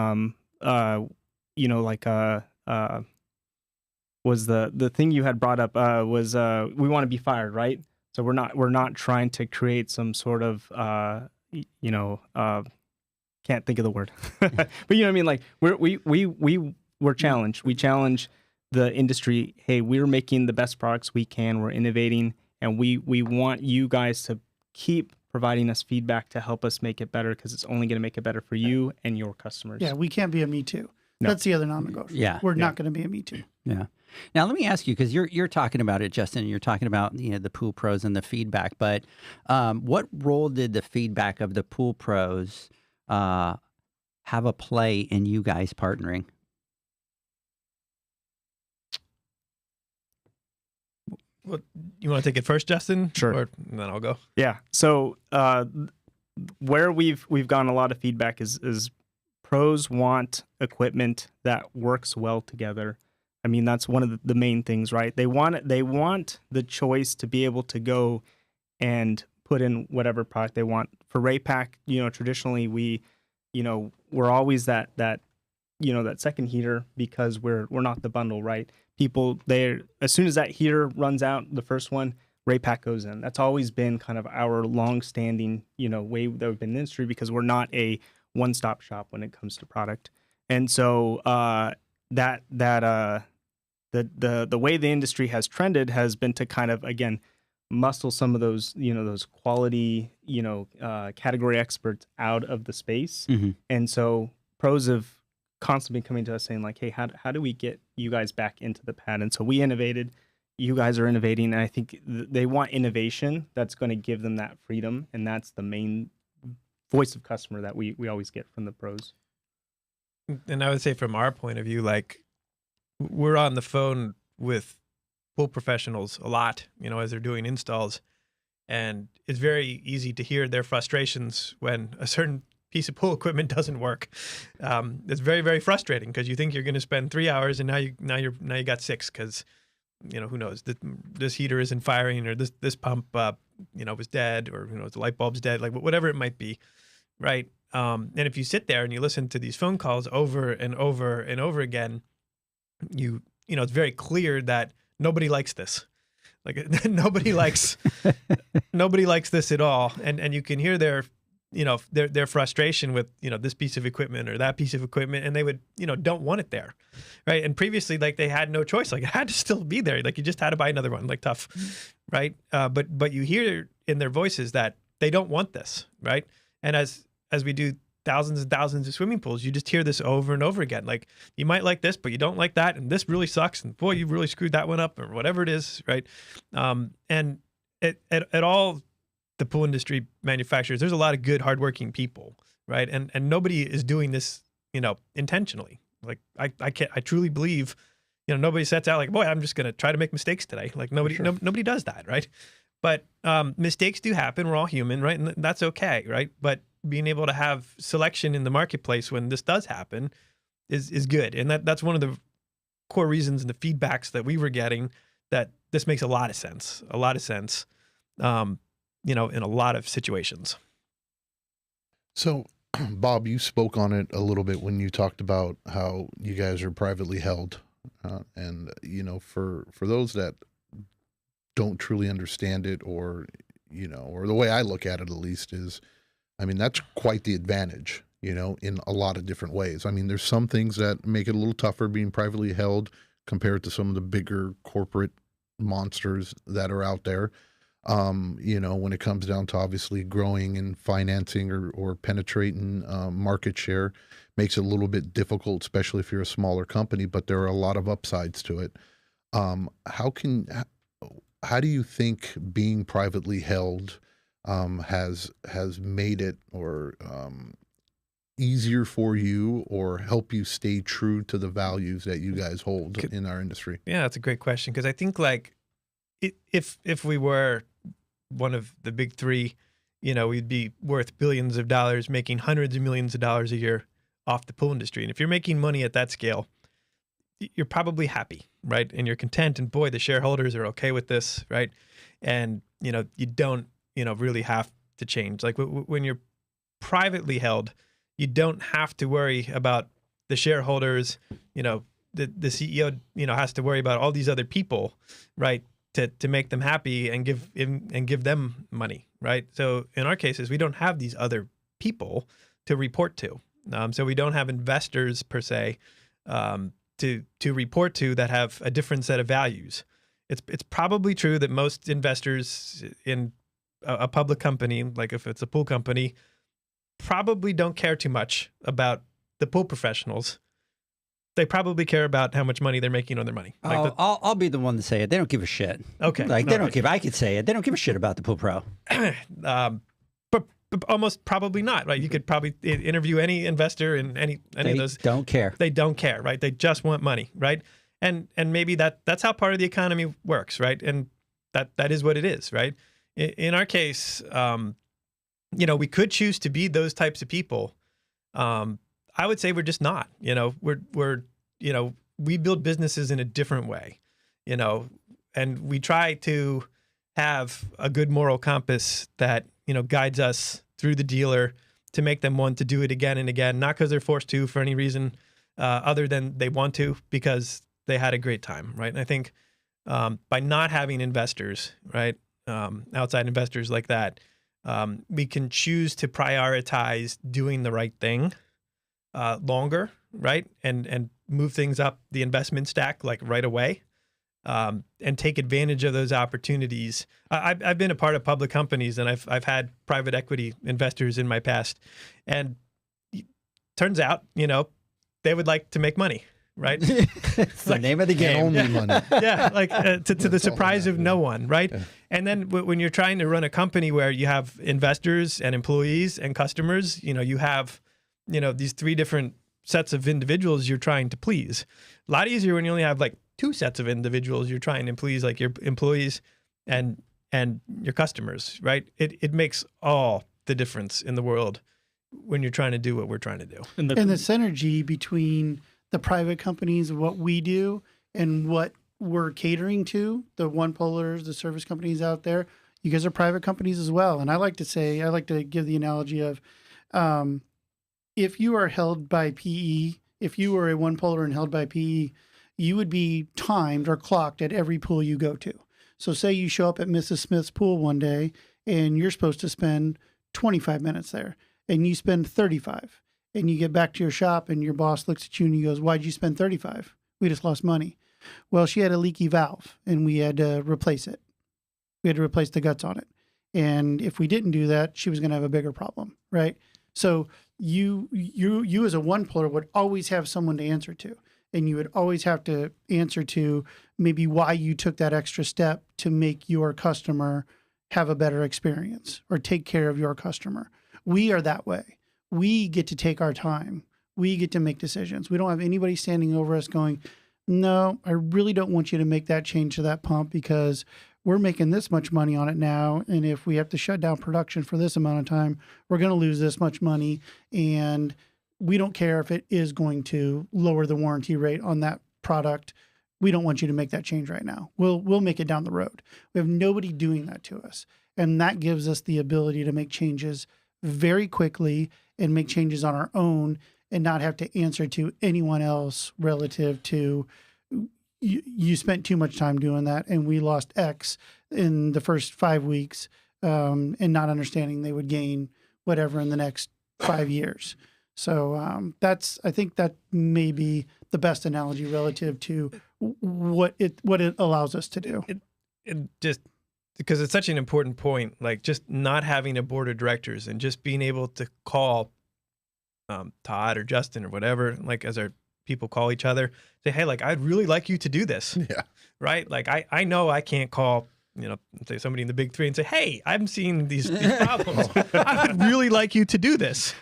was the thing you had brought up was we want to be fired, right? So we're not trying to create some sort of can't think of the word, but you know what I mean. Like we're challenged. We challenge the industry. Hey, we're making the best products we can. We're innovating, and we want you guys to keep providing us feedback to help us make it better, because it's only going to make it better for you and your customers. Yeah, we can't be a me too. No. That's the other non-negotiable. Yeah. We're not going to be a me too. Yeah. Now let me ask you, because you're talking about it, Justin. You're talking about the Pool Pros and the feedback. But what role did the feedback of the Pool Pros have a play in you guys partnering? Well, you want to take it first, Justin? Sure. And then I'll go. Yeah. So where we've gotten a lot of feedback is pros want equipment that works well together. I mean, that's one of the main things, right? They want the choice to be able to go and put in whatever product they want. For Raypak, traditionally we're always that second heater, because we're not the bundle, right? People, as soon as that heater runs out, the first one, Raypak goes in. That's always been kind of our long-standing, way that we've been in the industry, because we're not a one-stop shop when it comes to product. And so the way the industry has trended has been to kind of, again, muscle some of those, those quality, category experts out of the space. Mm-hmm. And so pros have constantly been coming to us saying, like, hey, how do we get you guys back into the pad? And so we innovated. You guys are innovating, and I think they want innovation that's going to give them that freedom, and that's the main voice of customer that we always get from the pros. And I would say from our point of view, like, we're on the phone with pool professionals a lot, as they're doing installs, and it's very easy to hear their frustrations when a certain piece of pool equipment doesn't work. It's very, very frustrating, because you think you're going to spend 3 hours, and now you got 6, because who knows, this heater isn't firing, or this pump was dead, or the light bulb's dead, like whatever it might be, right? And if you sit there and you listen to these phone calls over and over and over again, it's very clear that nobody likes this. Like nobody likes this at all, and you can hear their frustration with this piece of equipment or that piece of equipment, and they would don't want it there, right? And previously, like, they had no choice, like it had to still be there, like you just had to buy another one, like tough, right? But you hear in their voices that they don't want this, right? And as we do thousands and thousands of swimming pools, you just hear this over and over again. Like, you might like this, but you don't like that, and this really sucks, and boy, you really screwed that one up, or whatever it is, right? And at all the pool industry manufacturers, there's a lot of good, hardworking people, right? And nobody is doing this, intentionally. Like, I truly believe, nobody sets out like, boy, I'm just going to try to make mistakes today. Like, nobody does that, right? But mistakes do happen. We're all human, right? And that's okay, right? But being able to have selection in the marketplace when this does happen is good. And that's one of the core reasons and the feedbacks that we were getting, that this makes a lot of sense, in a lot of situations. So, Bob, you spoke on it a little bit when you talked about how you guys are privately held. And, for those that don't truly understand it, or the way I look at it, at least, is, that's quite the advantage, in a lot of different ways. There's some things that make it a little tougher being privately held compared to some of the bigger corporate monsters that are out there. When it comes down to obviously growing and financing or penetrating market share, makes it a little bit difficult, especially if you're a smaller company, but there are a lot of upsides to it. How do you think being privately held has made it or easier for you, or help you stay true to the values that you guys hold in our industry? Yeah, that's a great question, because I think, like, if we were one of the big three, we'd be worth billions of dollars, making hundreds of millions of dollars a year off the pool industry. And if you're making money at that scale, you're probably happy, right? And you're content, and boy, the shareholders are okay with this, right? And, you don't, really have to change. Like, when you're privately held, you don't have to worry about the shareholders, the CEO, has to worry about all these other people, right? To make them happy and give them money, right? So in our cases, we don't have these other people to report to. So we don't have investors per se to report to that have a different set of values. It's probably true that most investors in a public company, like if it's a pool company, probably don't care too much about the pool professionals. They probably care about how much money they're making on their money. Like I'll be the one to say it. They don't give a shit. Okay. Like, they don't give. I could say it. They don't give a shit about the pool pro. But almost probably not, right? You could probably interview any investor in any of those. They don't care. They don't care, right? They just want money, right? And maybe that's how part of the economy works, right? And that is what it is, right? In our case, we could choose to be those types of people. I would say we're just not. We build businesses in a different way, and we try to have a good moral compass that guides us through the dealer to make them want to do it again and again, not because they're forced to for any reason other than they want to, because they had a great time, right? And I think by not having investors, right, outside investors like that, we can choose to prioritize doing the right thing longer, right? And move things up the investment stack like right away, and take advantage of those opportunities. I've been a part of public companies, and I've had private equity investors in my past, and turns out, they would like to make money, right? It's the name of the game. Only money. Yeah, like to the surprise of no one, right? Yeah. And then when you're trying to run a company where you have investors and employees and customers, you have, these three different sets of individuals you're trying to please. A lot easier when you only have like two sets of individuals you're trying to please, like your employees and your customers, right? It makes all the difference in the world when you're trying to do what we're trying to do. And the synergy between the private companies, what we do, and what we're catering to, the One Polars, the service companies out there, you guys are private companies as well. And I like to give the analogy of, if you are held by PE, if you were a One Polar and held by PE, you would be timed or clocked at every pool you go to. So say you show up at Mrs. Smith's pool one day and you're supposed to spend 25 minutes there, and you spend 35. And you get back to your shop and your boss looks at you and he goes, "Why'd you spend 35? We just lost money." Well, she had a leaky valve and we had to replace it. We had to replace the guts on it. And if we didn't do that, she was going to have a bigger problem, right? So you as a one puller would always have someone to answer to, and you would always have to answer to maybe why you took that extra step to make your customer have a better experience or take care of your customer. We are that way. We get to take our time. We get to make decisions. We don't have anybody standing over us going, no, I really don't want you to make that change to that pump because we're making this much money on it now. And if we have to shut down production for this amount of time, we're going to lose this much money. And we don't care if it is going to lower the warranty rate on that product. We don't want you to make that change right now. We'll make it down the road. We have nobody doing that to us. And that gives us the ability to make changes very quickly and make changes on our own and not have to answer to anyone else relative to you spent too much time doing that and we lost X in the first 5 weeks and not understanding they would gain whatever in the next 5 years. So I think that may be the best analogy relative to what it allows us to do. It just because it's such an important point, like just not having a board of directors and just being able to call Todd or Justin or whatever, like as our people call each other, say, hey, like I'd really like you to do this. Yeah. Right. Like I know I can't call, say somebody in the big three and say, hey, I'm seeing these problems. I would really like you to do this.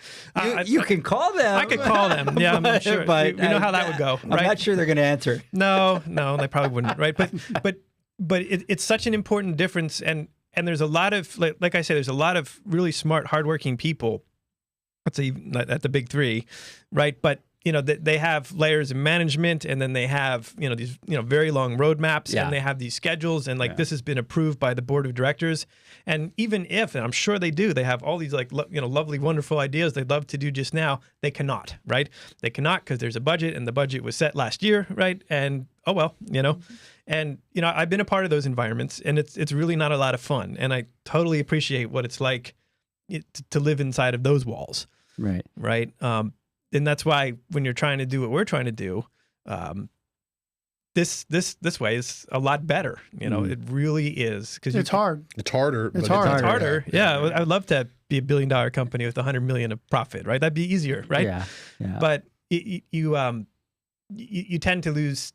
You can call them. I could call them. Yeah, I'm sure. But we know how that would go. Right? I'm not sure they're going to answer. No, they probably wouldn't. Right. But it's such an important difference. And there's a lot of, like I said, there's a lot of really smart, hardworking people, let's say at the big three. Right. But they have layers of management, and then they have, these, very long roadmaps, and they have these schedules, and this has been approved by the board of directors. And even if, and I'm sure they do, they have all these lovely, wonderful ideas they'd love to do just now, they cannot, right? They cannot because there's a budget, and the budget was set last year, right? And and I've been a part of those environments, and it's really not a lot of fun. And I totally appreciate what it's like to live inside of those walls. Right. Right. And that's why when you're trying to do what we're trying to do, this way is a lot better. It really is, because it's hard. It's harder. It's but hard. It's harder. Yeah. I'd love to be $1 billion company with $100 million of profit. Right. That'd be easier. Right. Yeah. But you tend to lose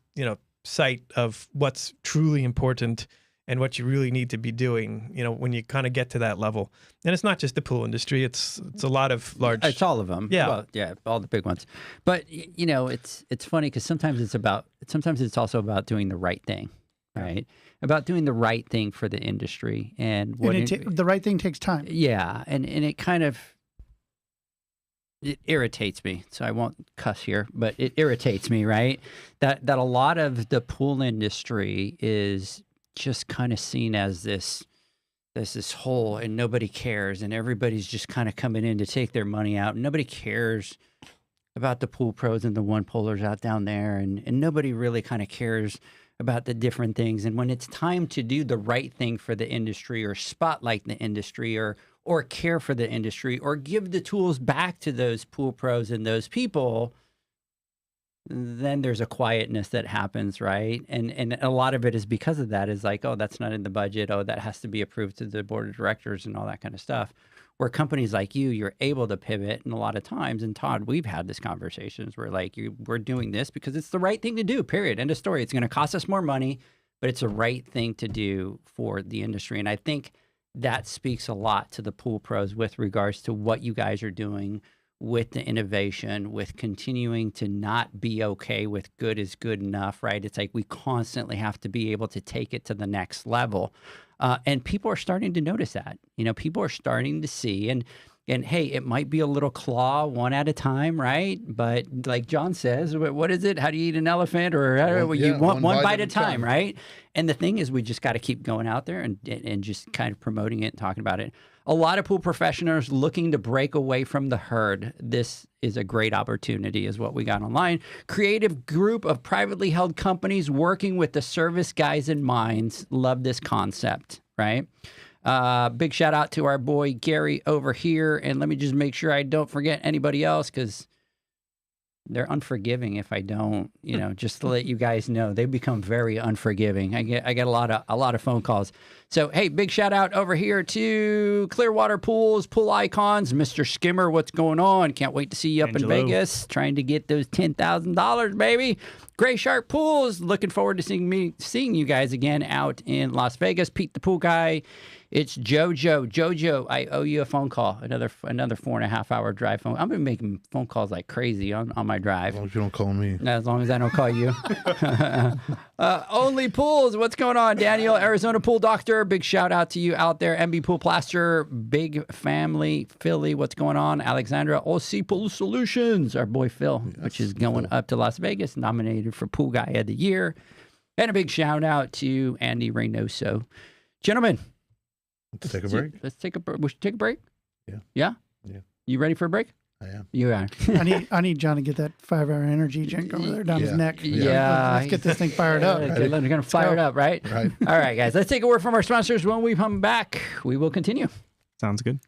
sight of what's truly important and what you really need to be doing, when you kind of get to that level. And it's not just the pool industry; it's a lot of large. It's all of them. Yeah, well, yeah, all the big ones. But it's funny because sometimes it's also about doing the right thing, right? About doing the right thing for the industry, and the right thing takes time. Yeah, and it kind of irritates me. So I won't cuss here, but it irritates me, right? That a lot of the pool industry is just kind of seen as this whole, and nobody cares, and everybody's just kind of coming in to take their money out, and nobody cares about the pool pros and the one pullers out down there, and nobody really kind of cares about the different things. And when it's time to do the right thing for the industry, or spotlight the industry, or care for the industry, or give the tools back to those pool pros and those people, then there's a quietness that happens, right? And a lot of it is because of that, is like, oh, that's not in the budget. Oh, that has to be approved to the board of directors and all that kind of stuff. Where companies like you're able to pivot, and a lot of times, and Todd, we've had these conversations where we're doing this because it's the right thing to do, period. End of story. It's going to cost us more money, but it's the right thing to do for the industry. And I think that speaks a lot to the pool pros with regards to what you guys are doing with the innovation, with continuing to not be okay with good is good enough, right? It's like we constantly have to be able to take it to the next level. And people are starting to notice that. People are starting to see, and hey, it might be a little claw one at a time, right? But like John says, what is it? How do you eat an elephant? Or you want one bite at a time, right? And the thing is, we just got to keep going out there and just kind of promoting it and talking about it. A lot of pool professionals looking to break away from the herd. This is a great opportunity, is what we got online. Creative group of privately held companies working with the service guys in mind. Love this concept, right? Big shout out to our boy Gary over here. And let me just make sure I don't forget anybody else, because they're unforgiving if I don't, just to let you guys know, they become very unforgiving. I get a lot of phone calls. So, hey, big shout out over here to Clearwater Pools, Pool Icons, Mr. Skimmer. What's going on? Can't wait to see you up in Vegas, trying to get those $10,000, baby. Gray Shark Pools, looking forward to seeing you guys again out in Las Vegas. Pete the Pool Guy. It's Jojo. Jojo, I owe you a phone call. Another 4.5 hour drive phone. I've been making phone calls like crazy on my drive. As long as you don't call me. As long as I don't call you. Only Pools. What's going on, Daniel? Arizona Pool Doctor. Big shout out to you out there. MB Pool Plaster. Big Family. Philly. What's going on? Alexandra. OC Pool Solutions. Our boy Phil, which is going up to Las Vegas. Nominated for Pool Guy of the Year. And a big shout out to Andy Reynoso. Gentlemen. Let's take a break. We should take a break? Yeah. Yeah? Yeah. You ready for a break? I am. You are. I need John to get that 5-hour energy drink over there down his neck. Yeah. Let's get this thing fired up. We're going to fire it up, right? Right. All right, guys. Let's take a word from our sponsors. When we come back, we will continue. Sounds good.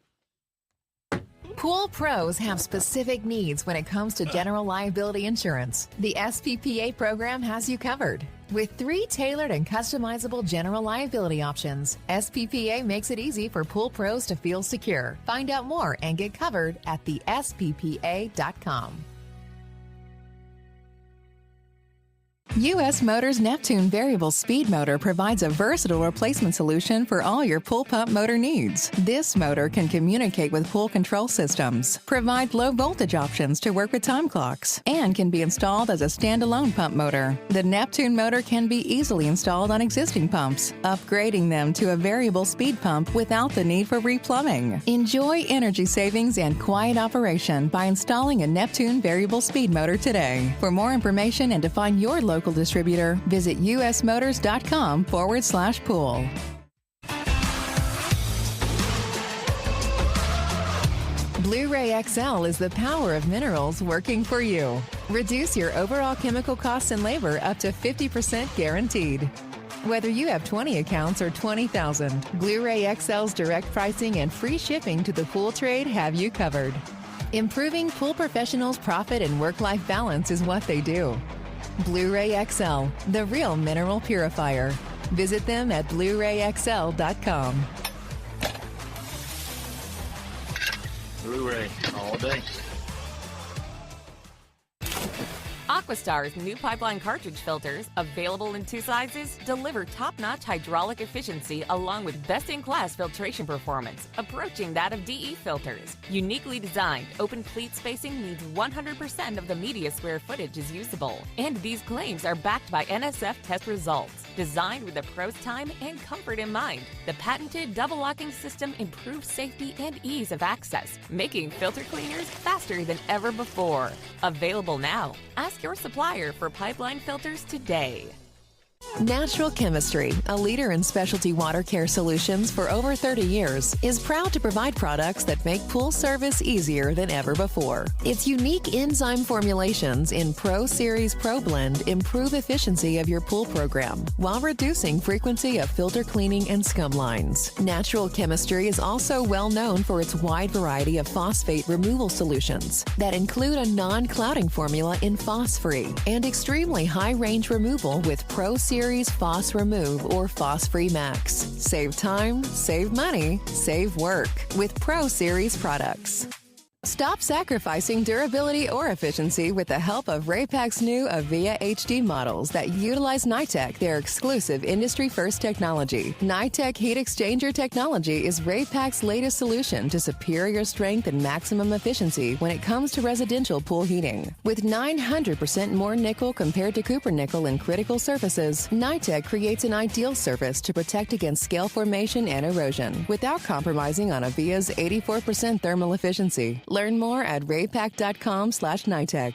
Pool pros have specific needs when it comes to general liability insurance. The SPPA program has you covered. With 3 tailored and customizable general liability options, SPPA makes it easy for pool pros to feel secure. Find out more and get covered at thesppa.com. U.S. Motors Neptune Variable Speed Motor provides a versatile replacement solution for all your pool pump motor needs. This motor can communicate with pool control systems, provide low voltage options to work with time clocks, and can be installed as a standalone pump motor. The Neptune motor can be easily installed on existing pumps, upgrading them to a variable speed pump without the need for replumbing. Enjoy energy savings and quiet operation by installing a Neptune Variable Speed Motor today. For more information and to find your local distributor, visit usmotors.com/pool. Blu-ray XL is the power of minerals working for you. Reduce your overall chemical costs and labor up to 50% guaranteed. Whether you have 20 accounts or 20,000, Blu-ray XL's direct pricing and free shipping to the pool trade have you covered. Improving pool professionals' profit and work-life balance is what they do. Blu-ray XL, the real mineral purifier. Visit them at BluRayXL.com. Blu-ray all day. Aquastar's new pipeline cartridge filters, available in 2 sizes, deliver top-notch hydraulic efficiency along with best-in-class filtration performance, approaching that of DE filters. Uniquely designed, open pleat spacing means 100% of the media square footage is usable. And these claims are backed by NSF test results. Designed with the pro's time and comfort in mind, the patented double locking system improves safety and ease of access, making filter cleaners faster than ever before. Available now. Ask your supplier for pipeline filters today. Natural Chemistry, a leader in specialty water care solutions for over 30 years, is proud to provide products that make pool service easier than ever before. Its unique enzyme formulations in Pro Series Pro Blend improve efficiency of your pool program while reducing frequency of filter cleaning and scum lines. Natural Chemistry is also well known for its wide variety of phosphate removal solutions that include a non-clouding formula in Phos-Free and extremely high-range removal with Pro Series Phos Remove or Phos-Free Max. Save time, save money, save work with Pro Series products. Stop sacrificing durability or efficiency with the help of Raypak's new Avia HD models that utilize NITEC, their exclusive industry-first technology. NITEC heat exchanger technology is Raypak's latest solution to superior strength and maximum efficiency when it comes to residential pool heating. With 900% more nickel compared to copper nickel in critical surfaces, NITEC creates an ideal surface to protect against scale formation and erosion without compromising on Avia's 84% thermal efficiency. Learn more at raypak.com/NITEC.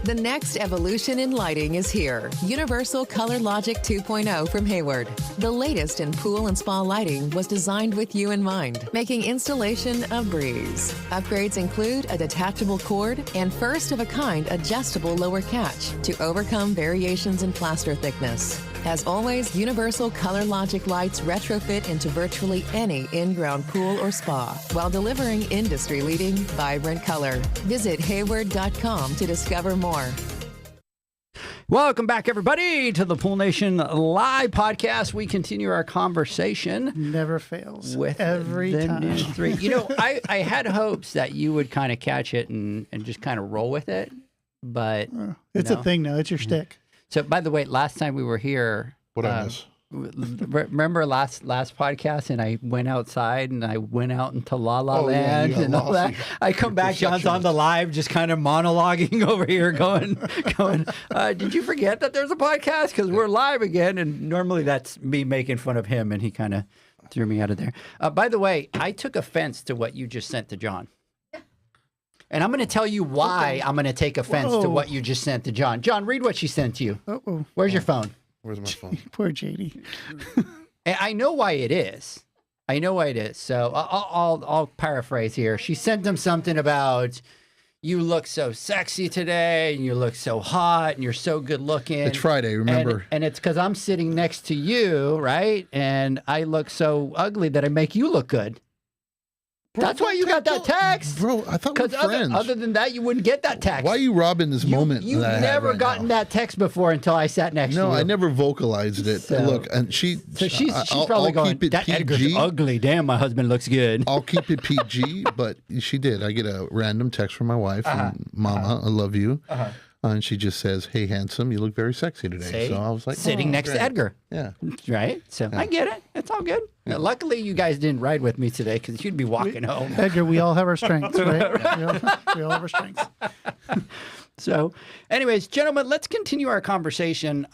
The next evolution in lighting is here. Universal Color Logic 2.0 from Hayward. The latest in pool and spa lighting was designed with you in mind, making installation a breeze. Upgrades include a detachable cord and first-of-a-kind adjustable lower catch to overcome variations in plaster thickness. As always, Universal Color Logic lights retrofit into virtually any in-ground pool or spa while delivering industry-leading, vibrant color. Visit Hayward.com to discover more. Welcome back, everybody, to the Pool Nation Live podcast. We continue our conversation. Never fails. With every the time. new 3. You know, I had hopes that you would kind of catch it and just kind of roll with it, but It's a thing now. It's your shtick. So, by the way, last time we were here, What I miss? remember last podcast, and I went outside and I went out into La La Oh, yeah, Land you got and all that. lost. I come back, John's on the live, just kind of monologuing over here, going, did you forget that there's a podcast? Because we're live again, and normally that's me making fun of him, and he kind of threw me out of there. By the way, I took offense to what you just sent to John. And I'm going to tell you why I'm going to take offense to what you just sent to John. John, read what she sent to you. Uh-oh. Where's your phone? Where's my phone? Poor JD. And I know why it is. I know why it is. So I'll paraphrase here. She sent him something about, you look so sexy today, and you look so hot, and you're so good looking. It's Friday, remember? And it's because I'm sitting next to you, right? And I look so ugly that I make you look good. Bro, That's why you got that text. Bro, I thought we were Because friends. other than that, you wouldn't get that text. Why are you robbing this moment? You've that I have never right gotten now? that text before until I sat next to you. No, I never vocalized it. So- Look, and she's Probably I'll going, keep it that Edgar's PG. ugly. Damn, my husband looks good. I'll keep it PG, but she did. I get a random text from my wife, and Mama, I love you. And she just says, "Hey, handsome, you look very sexy today." See? So I was like, Sitting "Oh, next to great." Edgar. Yeah. Right? So I get it. It's all good. Luckily, you guys didn't ride with me today because you'd be walking home. Edgar, we all have our strengths, right? We all have our strengths. So, anyways, gentlemen, let's continue our conversation.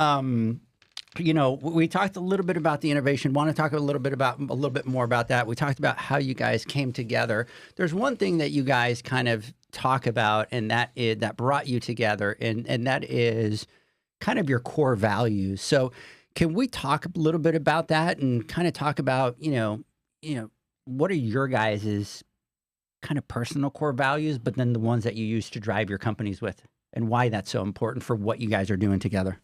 You know, we talked a little bit about the innovation. Want to talk a little bit more about that. We talked about how you guys came together. There's one thing that you guys kind of talk about, and that brought you together, and that is kind of your core values. So, can we talk a little bit about that and kind of talk about, you know, what are your guys' kind of personal core values, but then the ones that you use to drive your companies with, and why that's so important for what you guys are doing together?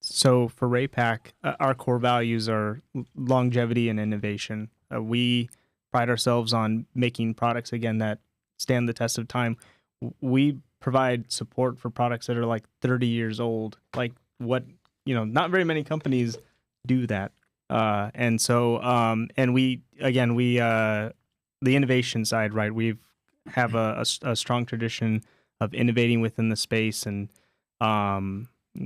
So for Raypak, our core values are longevity and innovation. We pride ourselves on making products, again, that stand the test of time. We provide support for products that are like 30 years old. Like not very many companies do that. And the innovation side, right? We have a strong tradition of innovating within the space, and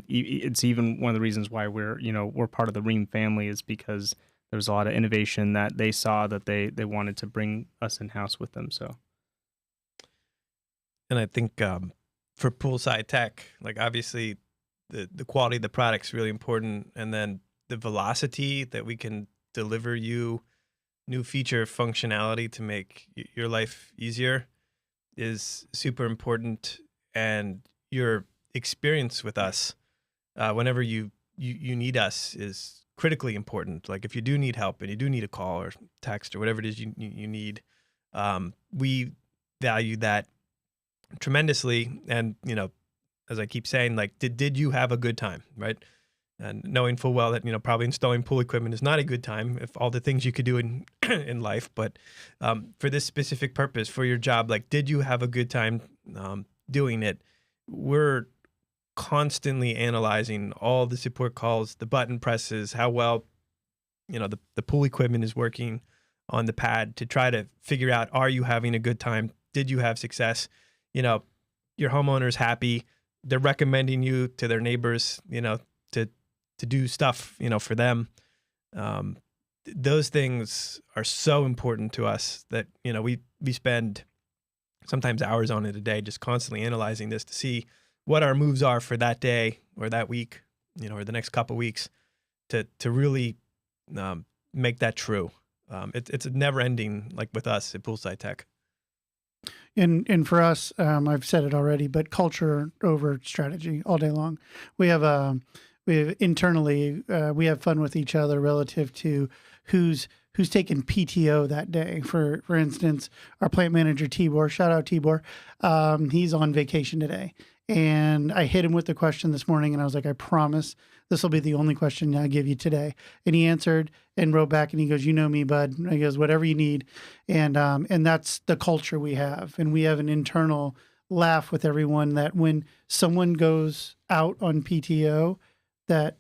it's even one of the reasons why we're part of the Ream family, is because there's a lot of innovation that they saw that they wanted to bring us in house with them. So, And I think for poolside tech, like obviously the quality of the product's really important, and then the velocity that we can deliver you new feature functionality to make your life easier is super important. And your experience with us whenever you need us is critically important. Like if you do need help and you do need a call or text or whatever it is you need, we value that tremendously. And as I keep saying, like did you have a good time, right? And knowing full well that probably installing pool equipment is not a good time, if all the things you could do in in life, but for this specific purpose, for your job, like did you have a good time doing it? We're constantly analyzing all the support calls, the button presses, how well the pool equipment is working on the pad, to try to figure out, are you having a good time? Did you have success? Your homeowner's happy. They're recommending you to their neighbors, to do stuff, for them. Those things are so important to us that, we spend sometimes hours on it a day, just constantly analyzing this to see what our moves are for that day or that week, or the next couple of weeks, to really make that true. It's a never ending, like with us at Poolside Tech. And for us, I've said it already, but culture over strategy all day long. We have internally, we have fun with each other relative to who's taking PTO that day. For instance, our plant manager, Tibor, shout out Tibor, he's on vacation today. And I hit him with the question this morning, and I was like, I promise this will be the only question I give you today. And he answered and wrote back, and he goes, you know me, bud. And he goes, whatever you need. And that's the culture we have. And we have an internal laugh with everyone that when someone goes out on PTO, that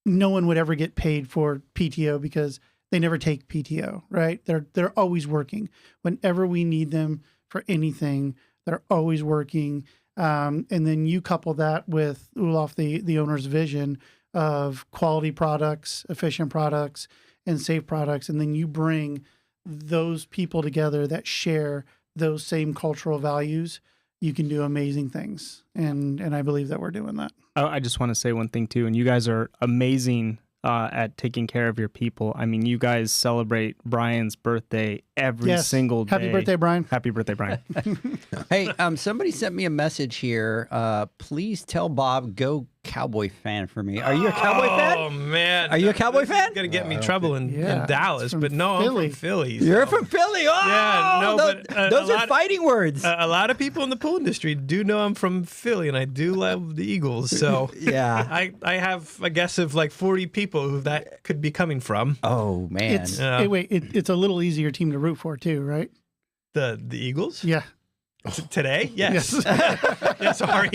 no one would ever get paid for PTO because they never take PTO, right? They're always working. Whenever we need them for anything, they're always working. And then you couple that with Olaf, the owner's vision of quality products, efficient products, and safe products. And then you bring those people together that share those same cultural values. You can do amazing things. And I believe that we're doing that. I just want to say one thing too. And you guys are amazing at taking care of your people. I mean, you guys celebrate Brian's birthday every single day. Happy birthday, Brian. Happy birthday, Brian. Hey, somebody sent me a message here. Please tell Bob, go Cowboy fan for me. Are you a Cowboy fan? Oh, man. Are you a Cowboy fan? It's going to get me trouble in Dallas, from but no, Philly. I'm from Philly. You're so- from Philly. Oh, Yeah, no, those, but those a are lot- fighting words. A lot of people in the pool industry do know I'm from Philly, and I do love the Eagles. So yeah. I have a guess of like 40 people who that could be coming from. Oh, man. It's Yeah. it's a little easier team to root for too, right? The Eagles? Yeah. Today? Yes. Yeah, sorry.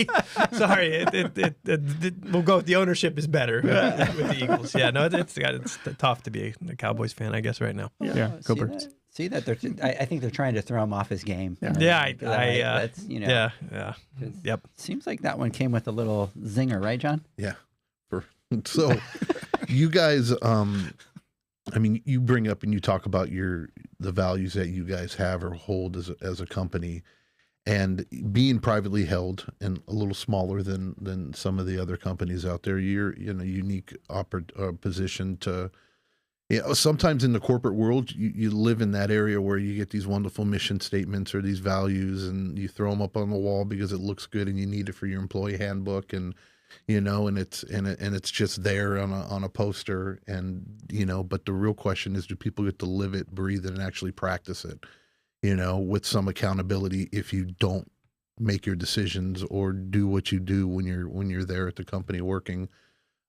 We'll go with the ownership is better with the Eagles. Yeah, no, it's tough to be a Cowboys fan, I guess, right now. Yeah, go see Birds. that? See that? I think they're trying to throw him off his game. Yeah, That's, you know, yeah. 'cause Yep. Seems like that one came with a little zinger, right, John? Yeah. So you guys, I mean, you bring up and you talk about the values that you guys have or hold as a company, and being privately held and a little smaller than some of the other companies out there. You're in a unique position to, you know, sometimes in the corporate world, you live in that area where you get these wonderful mission statements or these values, and you throw them up on the wall because it looks good and you need it for your employee handbook, and you know, and it's just there on a poster, and you know. But the real question is, do people get to live it, breathe it, and actually practice it? You know, with some accountability if you don't make your decisions or do what you do when you're there at the company working,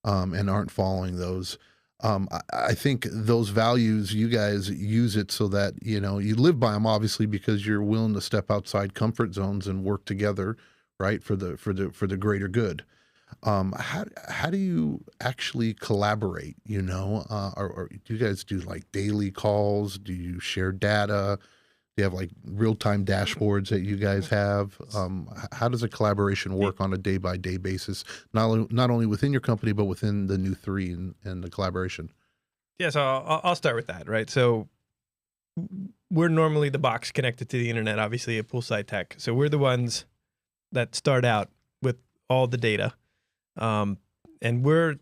and aren't following those. I think those values, you guys use it so that, you know, you live by them, obviously, because you're willing to step outside comfort zones and work together, right, for the greater good. How do you actually collaborate? You know, or do you guys do like daily calls? Do you share data? Do you have like real-time dashboards that you guys have? How does a collaboration work on a day-by-day basis, not only within your company, but within the new three and the collaboration? Yeah, so I'll start with that, right? So we're normally the box connected to the internet, obviously, at Poolside Tech. So we're the ones that start out with all the data. And we're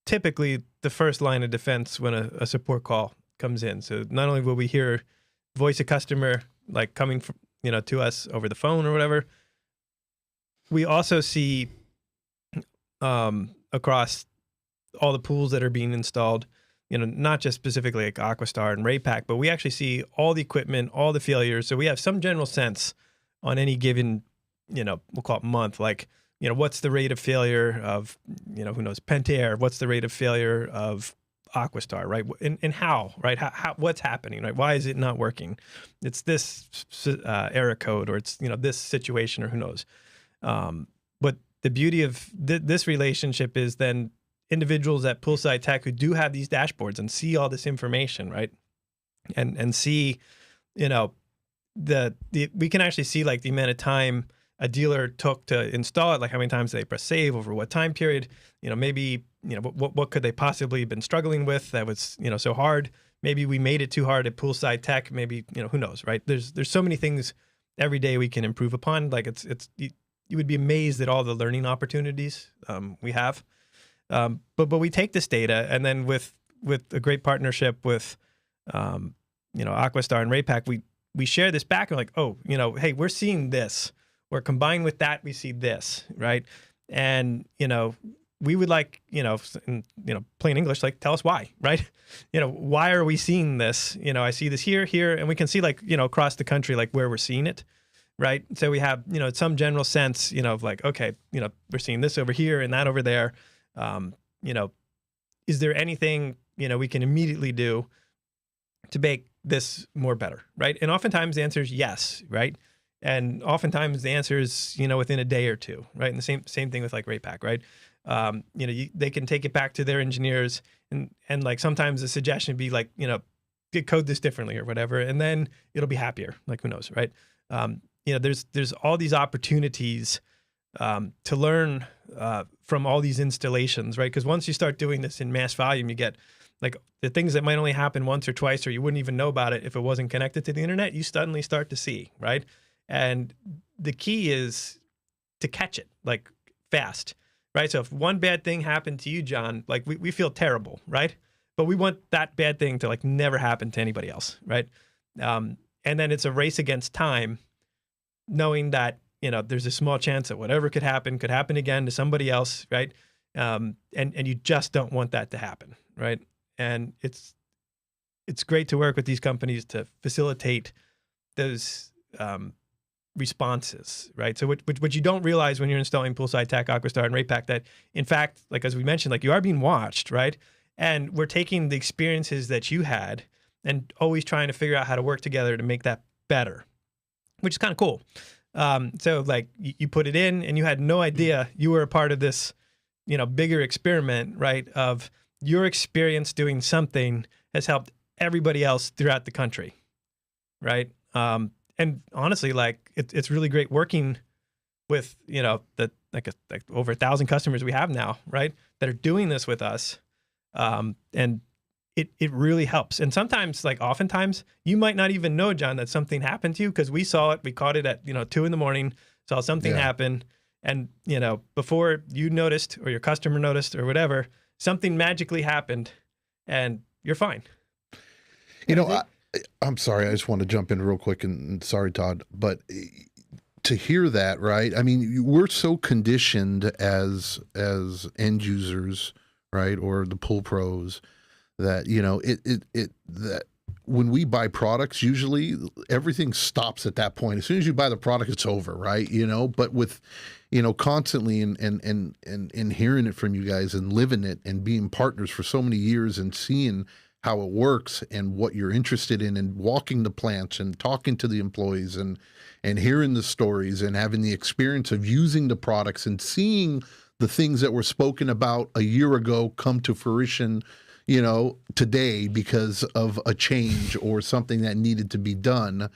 typically the first line of defense when a support call comes in. So not only will we hear voice of customer like coming from, you know, to us over the phone or whatever, we also see across all the pools that are being installed, you know, not just specifically like Aquastar and Raypak, but we actually see all the equipment, all the failures. So we have some general sense on any given, you know, we'll call it month, like, you know, what's the rate of failure of, you know, who knows, Pentair? What's the rate of failure of Aquastar, right? And how, right? How what's happening, right? Why is it not working? It's this error code, or it's, you know, this situation, or who knows. But the beauty of this relationship is then individuals at Poolside Tech who do have these dashboards and see all this information, right? And see, you know, we can actually see like the amount of time a dealer took to install it, like how many times they press save over what time period, you know, maybe, you know, what could they possibly have been struggling with that was, you know, so hard. Maybe we made it too hard at Poolside Tech. Maybe, you know, who knows, right? There's so many things every day we can improve upon. Like you would be amazed at all the learning opportunities we have. But we take this data, and then with a great partnership with, you know, Aquastar and Raypak, we share this back and like, oh, you know, hey, we're seeing this. Or combined with that, we see this, right? And, you know, we would like, you know, in, you know, plain English, like, tell us why, right? You know, why are we seeing this? You know, I see this here, and we can see, like, you know, across the country, like where we're seeing it. right? So we have, some general sense, of like, okay, we're seeing this over here and that over there. Is there anything, we can immediately do to make this more better, right? And oftentimes the answer is yes, right? And oftentimes the answer is, within a day or two, right? And the same thing with like RayPack, right? They can take it back to their engineers and like sometimes the suggestion would be like, code this differently or whatever, and then it'll be happier. Like who knows, right? There's all these opportunities to learn from all these installations, right? Because once you start doing this in mass volume, you get like the things that might only happen once or twice, or you wouldn't even know about it if it wasn't connected to the internet, you suddenly start to see, right? And the key is to catch it like fast, right? So if one bad thing happened to you, John, like we feel terrible, right? But we want that bad thing to like never happen to anybody else, right? And then it's a race against time, knowing that, there's a small chance that whatever could happen again to somebody else, right? And you just don't want that to happen, right? And it's great to work with these companies to facilitate those responses, right? So what you don't realize when you're installing Poolside Tech, Aquastar, and RayPack, that in fact, like as we mentioned, like you are being watched, right? And we're taking the experiences that you had and always trying to figure out how to work together to make that better, which is kind of cool. So like you put it in and you had no idea you were a part of this, bigger experiment, right? Of your experience doing something has helped everybody else throughout the country, right? And honestly, like it's really great working with, over 1,000 customers we have now, right? That are doing this with us. And it really helps. And sometimes, like oftentimes, you might not even know, John, that something happened to you because we saw it. We caught it at 2 a.m, saw something happen, and before you noticed or your customer noticed or whatever, something magically happened, and you're fine. I'm sorry. I just want to jump in real quick, and sorry, Todd, but to hear that, right? I mean, we're so conditioned as end users, right, or the pool pros, that that when we buy products, usually everything stops at that point. As soon as you buy the product, it's over, right? But with constantly and hearing it from you guys and living it and being partners for so many years and seeing how it works and what you're interested in and walking the plants and talking to the employees and hearing the stories and having the experience of using the products and seeing the things that were spoken about a year ago come to fruition, today because of a change or something that needed to be done.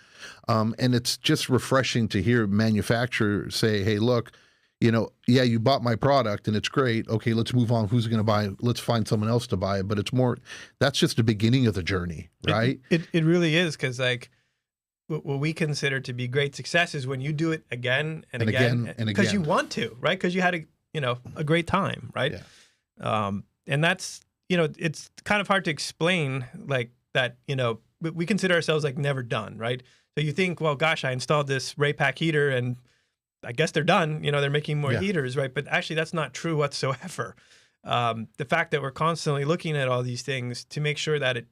And it's just refreshing to hear manufacturers say, hey, look, you bought my product and it's great. Okay, let's move on. Who's going to buy it? Let's find someone else to buy it. But it's more, that's just the beginning of the journey, right? It really is, because like what we consider to be great success is when you do it again and again because you want to, right? Because you had a great time, right? Yeah. And that's, it's kind of hard to explain like that, we consider ourselves like never done, right? So you think, well, gosh, I installed this RayPack heater and I guess they're done, they're making more heaters, right? But actually that's not true whatsoever. The fact that we're constantly looking at all these things to make sure that it,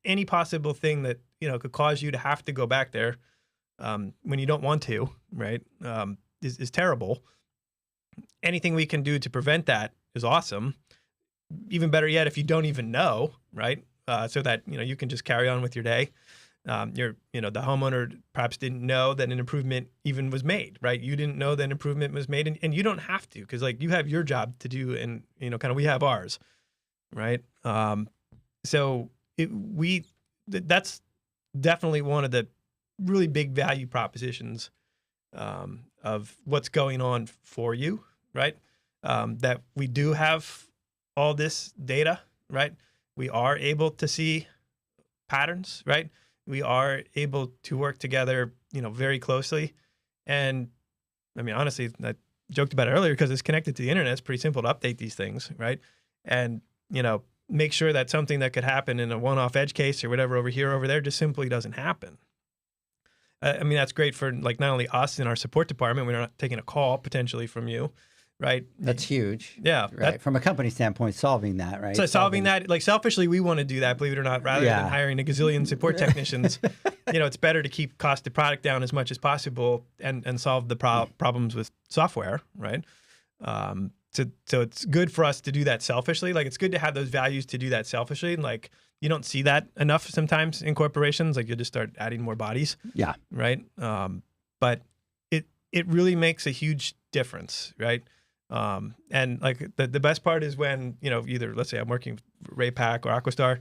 any possible thing that, could cause you to have to go back there when you don't want to, right, is terrible. Anything we can do to prevent that is awesome. Even better yet, if you don't even know, right? So that, you can just carry on with your day. The homeowner perhaps didn't know that an improvement even was made, right? You didn't know that an improvement was made, and you don't have to, because like you have your job to do, and we have ours, right? So that's definitely one of the really big value propositions of what's going on for you, right? That we do have all this data, right? We are able to see patterns, right? We are able to work together, very closely. And I mean, honestly, I joked about it earlier because it's connected to the internet. It's pretty simple to update these things, right? And, make sure that something that could happen in a one-off edge case or whatever over here, over there, just simply doesn't happen. I mean, that's great for like not only us in our support department, we're not taking a call potentially from you, right? That's huge. Yeah. Right. From a company standpoint, solving that, right? So solving that, like selfishly, we want to do that, believe it or not, rather than hiring a gazillion support technicians. It's better to keep cost of product down as much as possible and solve the problems with software, right? So it's good for us to do that selfishly. Like it's good to have those values to do that selfishly. And like you don't see that enough sometimes in corporations. Like you'll just start adding more bodies. Yeah. Right. But it really makes a huge difference, right? And like the best part is when, either let's say I'm working with Raypak or Aquastar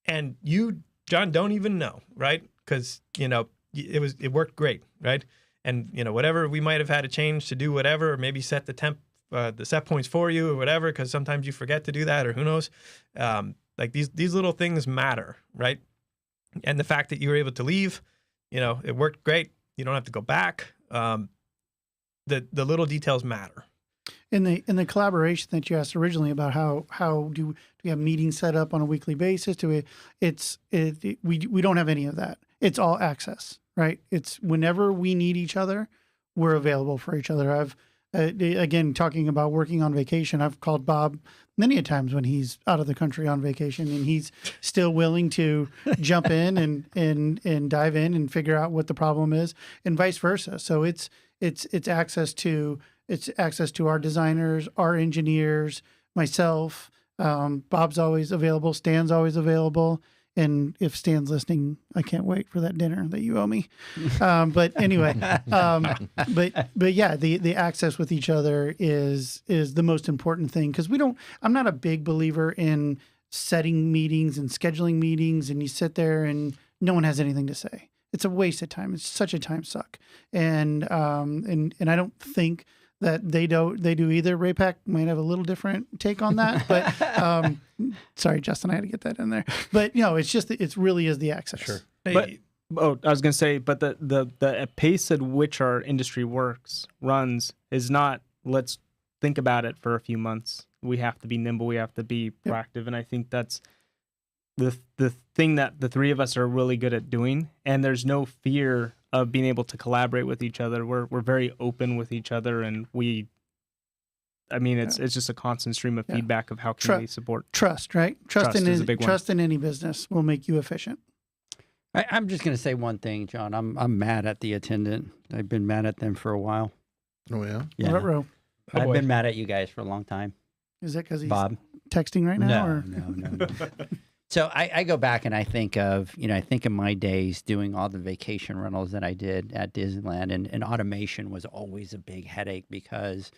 and you, John, don't even know, right? Because, it worked great, right? And, whatever we might have had to change to do whatever, or maybe set the set points for you or whatever, because sometimes you forget to do that or who knows. Like these little things matter, right? And the fact that you were able to leave, it worked great. You don't have to go back. The little details matter. In the collaboration that you asked originally about how do we have meetings set up on a weekly basis? We don't have any of that. It's all access, right? It's whenever we need each other, we're available for each other. I've again talking about working on vacation. I've called Bob many a times when he's out of the country on vacation, and he's still willing to jump in and dive in and figure out what the problem is, and vice versa. So it's access to our designers, our engineers, myself. Bob's always available. Stan's always available. And if Stan's listening, I can't wait for that dinner that you owe me. But anyway, but yeah, the access with each other is the most important thing, because I'm not a big believer in setting meetings and scheduling meetings and you sit there and no one has anything to say. It's a waste of time. It's such a time suck. And I don't think that they do either. Raypak might have a little different take on that, but sorry, Justin, I had to get that in there. But it really is the access. Sure. But I was gonna say, but the pace at which our industry runs is not, let's think about it for a few months. We have to be nimble. We have to be proactive, and I think that's the thing that the three of us are really good at doing. And there's no fear of being able to collaborate with each other. We're very open with each other, and it's just a constant stream of feedback of how can we support trust, right? Trust is a big one. Trust in any business will make you efficient. I'm just going to say one thing, John. I'm mad at the attendant. I've been mad at them for a while. Oh yeah. Yeah. Ruh-roh. I've been mad at you guys for a long time. Is that because he's Bob texting right now? No. So I go back and I think of my days doing all the vacation rentals that I did at Disneyland, and automation was always a big headache, because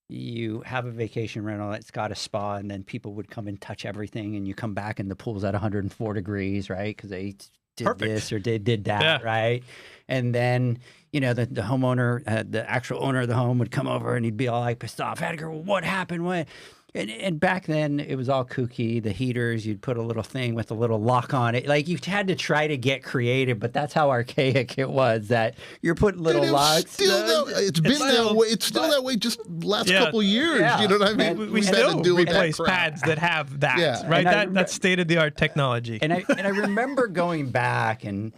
you have a vacation rental, it's got a spa, and then people would come and touch everything, and you come back and the pool's at 104 degrees, right? Because they did this or they did that, right? And then, the homeowner, the actual owner of the home would come over and he'd be all like pissed off. Edgar, what happened? What? And back then it was all kooky. The heaters, you'd put a little thing with a little lock on it. Like you had to try to get creative, but that's how archaic it was, that you're putting little locks. It's been that way. It's still that way just last couple years. Yeah. You know what I mean? We still replace pads that have that, right? That's state-of-the-art technology. And I remember going back and,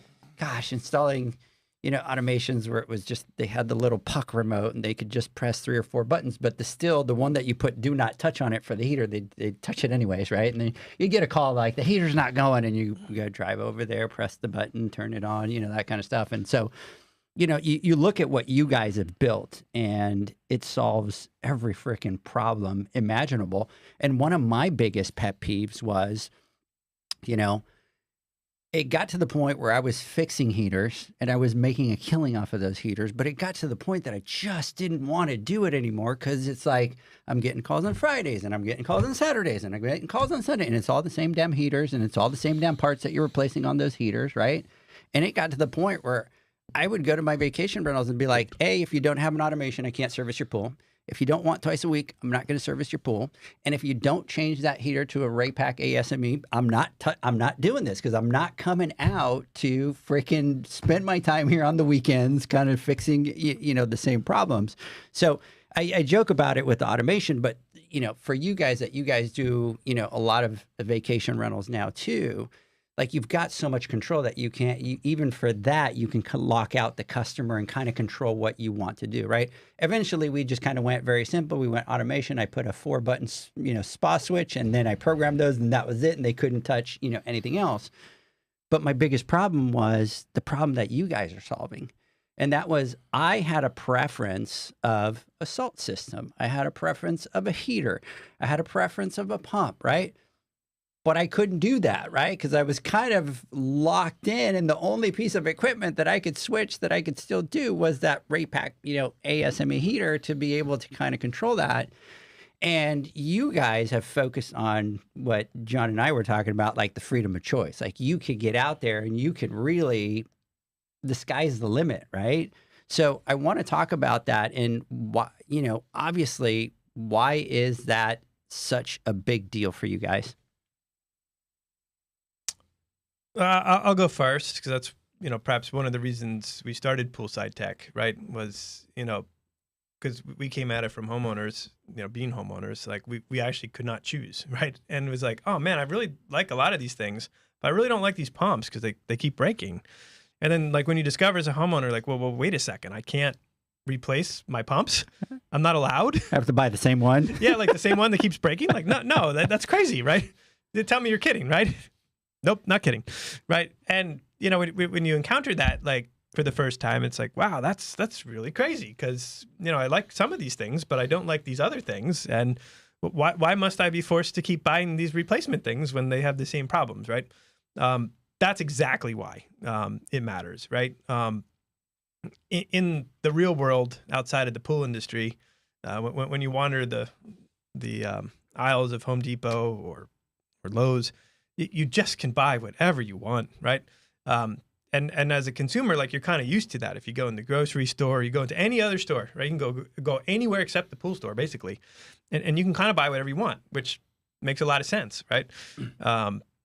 installing automations where it was just, they had the little puck remote and they could just press 3 or 4 buttons, but the one that you put do not touch on it for the heater, they touch it anyways, right? And then you get a call like the heater's not going, and you got to drive over there, press the button, turn it on, that kind of stuff. And so, you look at what you guys have built and it solves every freaking problem imaginable. And one of my biggest pet peeves was, it got to the point where I was fixing heaters and I was making a killing off of those heaters, but it got to the point that I just didn't want to do it anymore, because it's like I'm getting calls on Fridays and I'm getting calls on Saturdays and I'm getting calls on Sunday, and it's all the same damn heaters and it's all the same damn parts that you're replacing on those heaters, right? And it got to the point where I would go to my vacation rentals and be like, hey, if you don't have an automation, I can't service your pool. If you don't want twice a week, I'm not going to service your pool. And if you don't change that heater to a Raypak ASME, I'm not doing this, because I'm not coming out to freaking spend my time here on the weekends kind of fixing, the same problems. So I joke about it with the automation, but, for you guys that you guys do, a lot of vacation rentals now too, like you've got so much control that you can't, even for that, you can lock out the customer and kind of control what you want to do, right? Eventually, we just kind of went very simple. We went automation. I put a 4-button, spa switch, and then I programmed those, and that was it. And they couldn't touch, anything else. But my biggest problem was the problem that you guys are solving. And that was, I had a preference of a salt system. I had a preference of a heater. I had a preference of a pump, right? But I couldn't do that, right? Because I was kind of locked in, and the only piece of equipment that I could switch that I could still do was that Raypak, ASME heater to be able to kind of control that. And you guys have focused on what John and I were talking about, like the freedom of choice. Like you could get out there and you could really, the sky's the limit, right? So I want to talk about that, and why, obviously, why is that such a big deal for you guys? I'll go first because that's, perhaps one of the reasons we started Poolside Tech, right? Was, because we came at it from homeowners, being homeowners, like we actually could not choose, right? And it was like, oh man, I really like a lot of these things, but I really don't like these pumps because they keep breaking. And then like when you discover as a homeowner, like, well, wait a second, I can't replace my pumps. I'm not allowed. I have to buy the same one. Yeah, like the same one that keeps breaking. Like, no, that's crazy, right? Tell me you're kidding, right? Nope, not kidding, right? And when you encounter that, like for the first time, it's like, wow, that's really crazy because I like some of these things, but I don't like these other things. And why must I be forced to keep buying these replacement things when they have the same problems, right? That's exactly why it matters, right? In the real world, outside of the pool industry, when you wander the aisles of Home Depot or Lowe's, you just can buy whatever you want, right? And as a consumer, like you're kind of used to that. If you go in the grocery store, you go into any other store, right? You can go anywhere except the pool store, basically, and you can kind of buy whatever you want, which makes a lot of sense, right?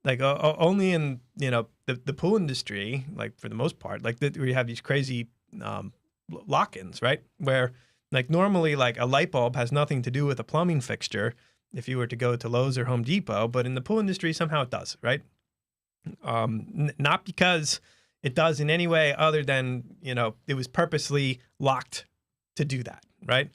Like only in the pool industry, like for the most part, like we have these crazy lock-ins, right? Where like normally like a light bulb has nothing to do with a plumbing fixture if you were to go to Lowe's or Home Depot, but in the pool industry somehow it does, right? Not because it does in any way other than it was purposely locked to do that, right?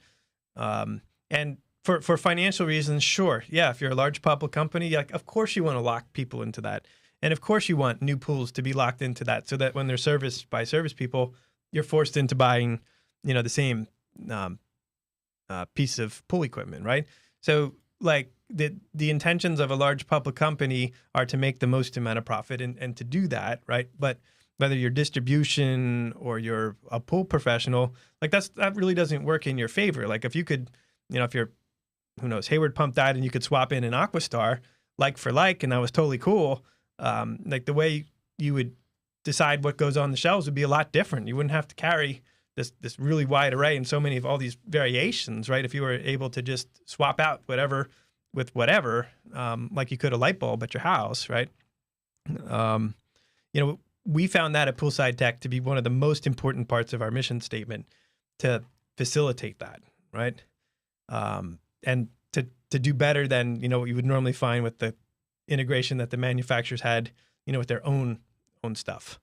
And for financial reasons, sure, yeah. If you're a large public company, like of course you want to lock people into that, and of course you want new pools to be locked into that, so that when they're serviced by service people, you're forced into buying, the same piece of pool equipment, right? So like the intentions of a large public company are to make the most amount of profit and to do that, right? But whether you're distribution or you're a pool professional, like that really doesn't work in your favor. Like if you could, if you're, who knows, Hayward pump died and you could swap in an Aquastar like for like, and that was totally cool. Like the way you would decide what goes on the shelves would be a lot different. You wouldn't have to carry this really wide array and so many of all these variations, right? If you were able to just swap out whatever with whatever, like you could a light bulb at your house, right? We found that at Poolside Tech to be one of the most important parts of our mission statement to facilitate that, right? And to do better than, what you would normally find with the integration that the manufacturers had, with their own stuff.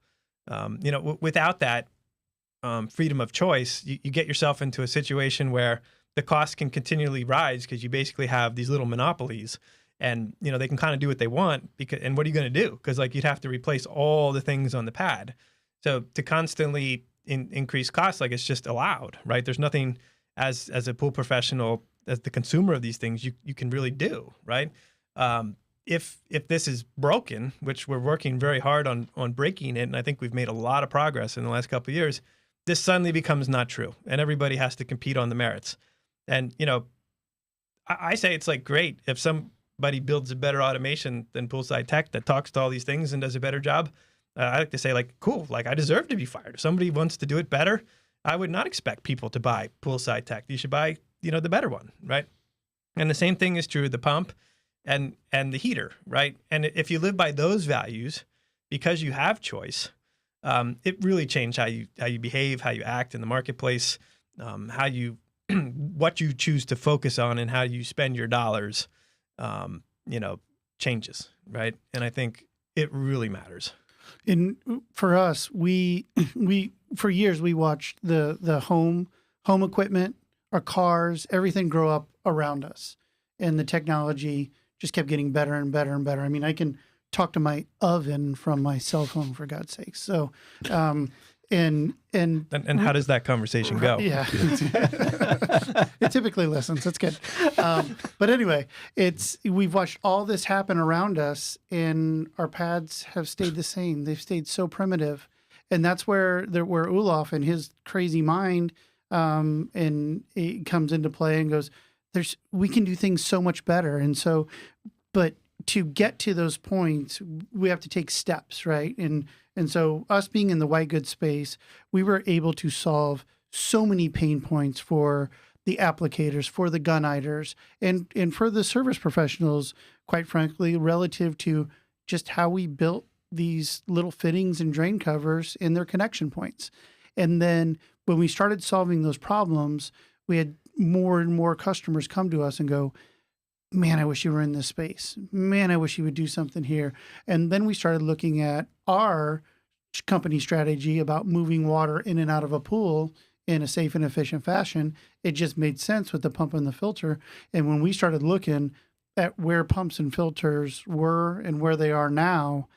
Without that freedom of choice, you get yourself into a situation where the costs can continually rise because you basically have these little monopolies, and they can kind of do what they want. And what are you going to do? Because like you'd have to replace all the things on the pad. So to constantly increase costs, like it's just allowed, right? There's nothing as a pool professional, as the consumer of these things, you can really do, right? If this is broken, which we're working very hard on breaking it, and I think we've made a lot of progress in the last couple of years, this suddenly becomes not true, and everybody has to compete on the merits. And I say it's like great if somebody builds a better automation than Poolside Tech that talks to all these things and does a better job. I like to say like, cool, like I deserve to be fired. If somebody wants to do it better, I would not expect people to buy Poolside Tech. You should buy the better one, right? And the same thing is true of the pump and the heater, right? And if you live by those values, because you have choice, it really changed how you behave, how you act in the marketplace, how you what you choose to focus on, and how you spend your dollars, changes, right? And I think, you know, it really matters. And for us, we for years we watched the home equipment, our cars, everything grow up around us, and the technology just kept getting better and better and better. I mean, I can talk to my oven from my cell phone, for God's sake. So, and how does that conversation go? Yeah, it typically listens. That's good. But anyway, we've watched all this happen around us, and our pads have stayed the same. They've stayed so primitive, and that's where Olaf and his crazy mind, and it comes into play and goes, we can do things so much better, and so, but to get to those points, we have to take steps, right? And so us being in the white goods space, we were able to solve so many pain points for the applicators, for the guniters, and for the service professionals, quite frankly, relative to just how we built these little fittings and drain covers in their connection points. And then when we started solving those problems, we had more and more customers come to us and go, man, I wish you were in this space. Man, I wish you would do something here. And then we started looking at our company strategy about moving water in and out of a pool in a safe and efficient fashion. It just made sense with the pump and the filter. And when we started looking at where pumps and filters were and where they are now,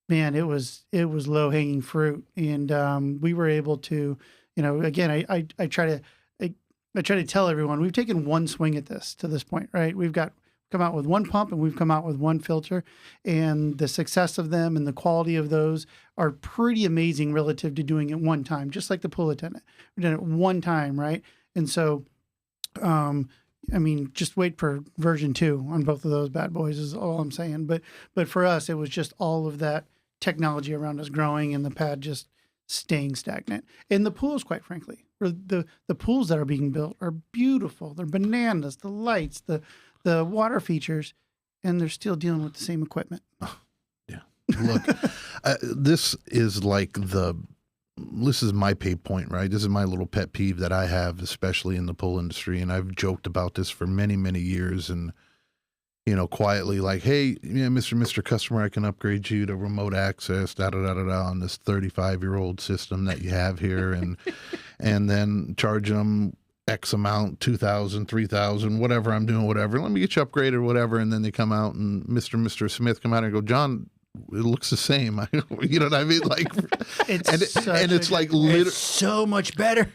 man, it was low hanging fruit. And we were able to, again, I try to tell everyone we've taken one swing at this to this point, right? We've come out with one pump and we've come out with one filter, and the success of them and the quality of those are pretty amazing relative to doing it one time, just like the pool attendant. We did it one time, right? And so, just wait for version 2 on both of those bad boys is all I'm saying. But for us, it was just all of that technology around us growing and the pad just staying stagnant. And the pools, quite frankly, the pools that are being built are beautiful. They're bananas, the lights, the water features, and they're still dealing with the same equipment. Yeah. Look, this is my pay point, right? This is my little pet peeve that I have, especially in the pool industry. And I've joked about this for many, many years. And, quietly like, hey, Mr. Customer, I can upgrade you to remote access, on this 35-year-old system that you have here. And then charge them X amount, 2,000, 3,000, whatever I'm doing, whatever. Let me get you upgraded or whatever. And then they come out and Mr. Smith come out and go, John, it looks the same. You know what I mean? Like, it's so much better.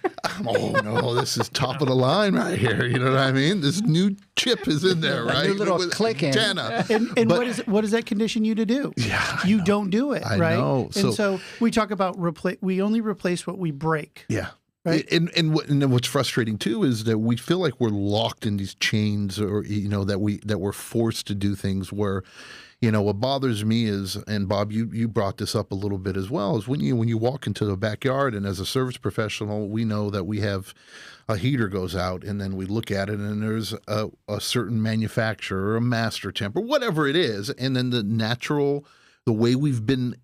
Oh no, this is top of the line right here. You know what I mean? This new chip is in there, right? A new little click in. And what does that condition you to do? Yeah, you don't do it, right? I know. And so we talk about we only replace what we break. Yeah. Right. And what's frustrating too is that we feel like we're locked in these chains, or that we're forced to do things where, what bothers me is, and Bob, you brought this up a little bit as well, is when you walk into the backyard, and as a service professional, we know that we have a heater goes out, and then we look at it, and there's a certain manufacturer, or a master temp, or whatever it is, and then the way we've been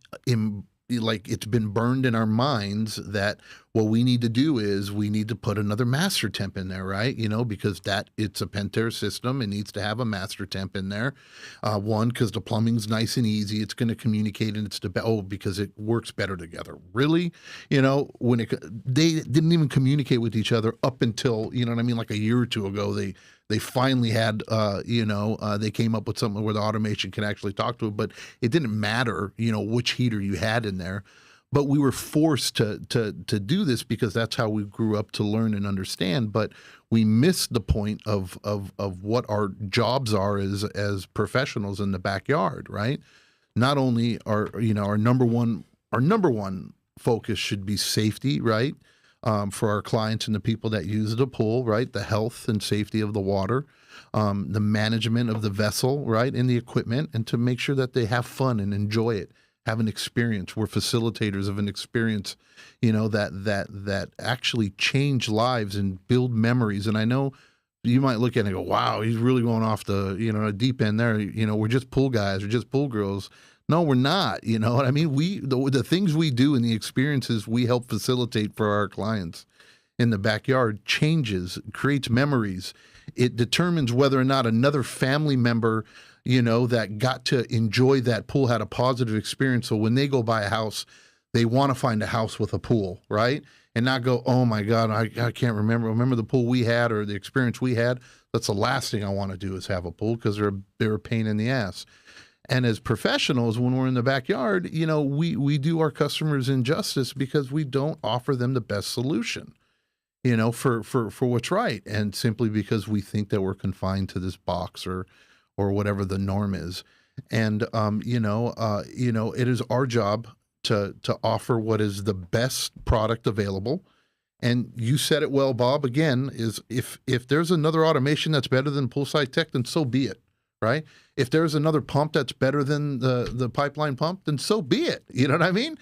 it's been burned in our minds that what we need to do is we need to put another master temp in there, right? Because it's a Pentair system. It needs to have a master temp in there. One, because the plumbing's nice and easy. It's going to communicate, and because it works better together. Really? When they didn't even communicate with each other up until, like a year or two ago, they finally had, they came up with something where the automation can actually talk to it, but it didn't matter, which heater you had in there. But we were forced to do this because that's how we grew up to learn and understand. But we missed the point of what our jobs are as professionals in the backyard, right? Not only our number one focus should be safety, right? For our clients and the people that use the pool, right? The health and safety of the water, the management of the vessel, right? And the equipment, and to make sure that they have fun and enjoy it, have an experience. We're facilitators of an experience, that actually change lives and build memories. And I know you might look at it and go, wow, he's really going off the, deep end there. We're just pool guys, we're just pool girls. No, we're not. You know what I mean? The things we do and the experiences we help facilitate for our clients in the backyard creates memories. It determines whether or not another family member, that got to enjoy that pool, had a positive experience. So when they go buy a house, they want to find a house with a pool, right? And not go, oh my God, I can't remember the pool we had or the experience we had. That's the last thing I want to do is have a pool, because they're a pain in the ass. And as professionals, when we're in the backyard, we do our customers injustice because we don't offer them the best solution, for what's right. And simply because we think that we're confined to this box or whatever the norm is. And, it is our job to offer what is the best product available. And you said it well, Bob, again, is if there's another automation that's better than Poolside Tech, then so be it, right? If there's another pump that's better than the pipeline pump, then so be it. You know what I mean?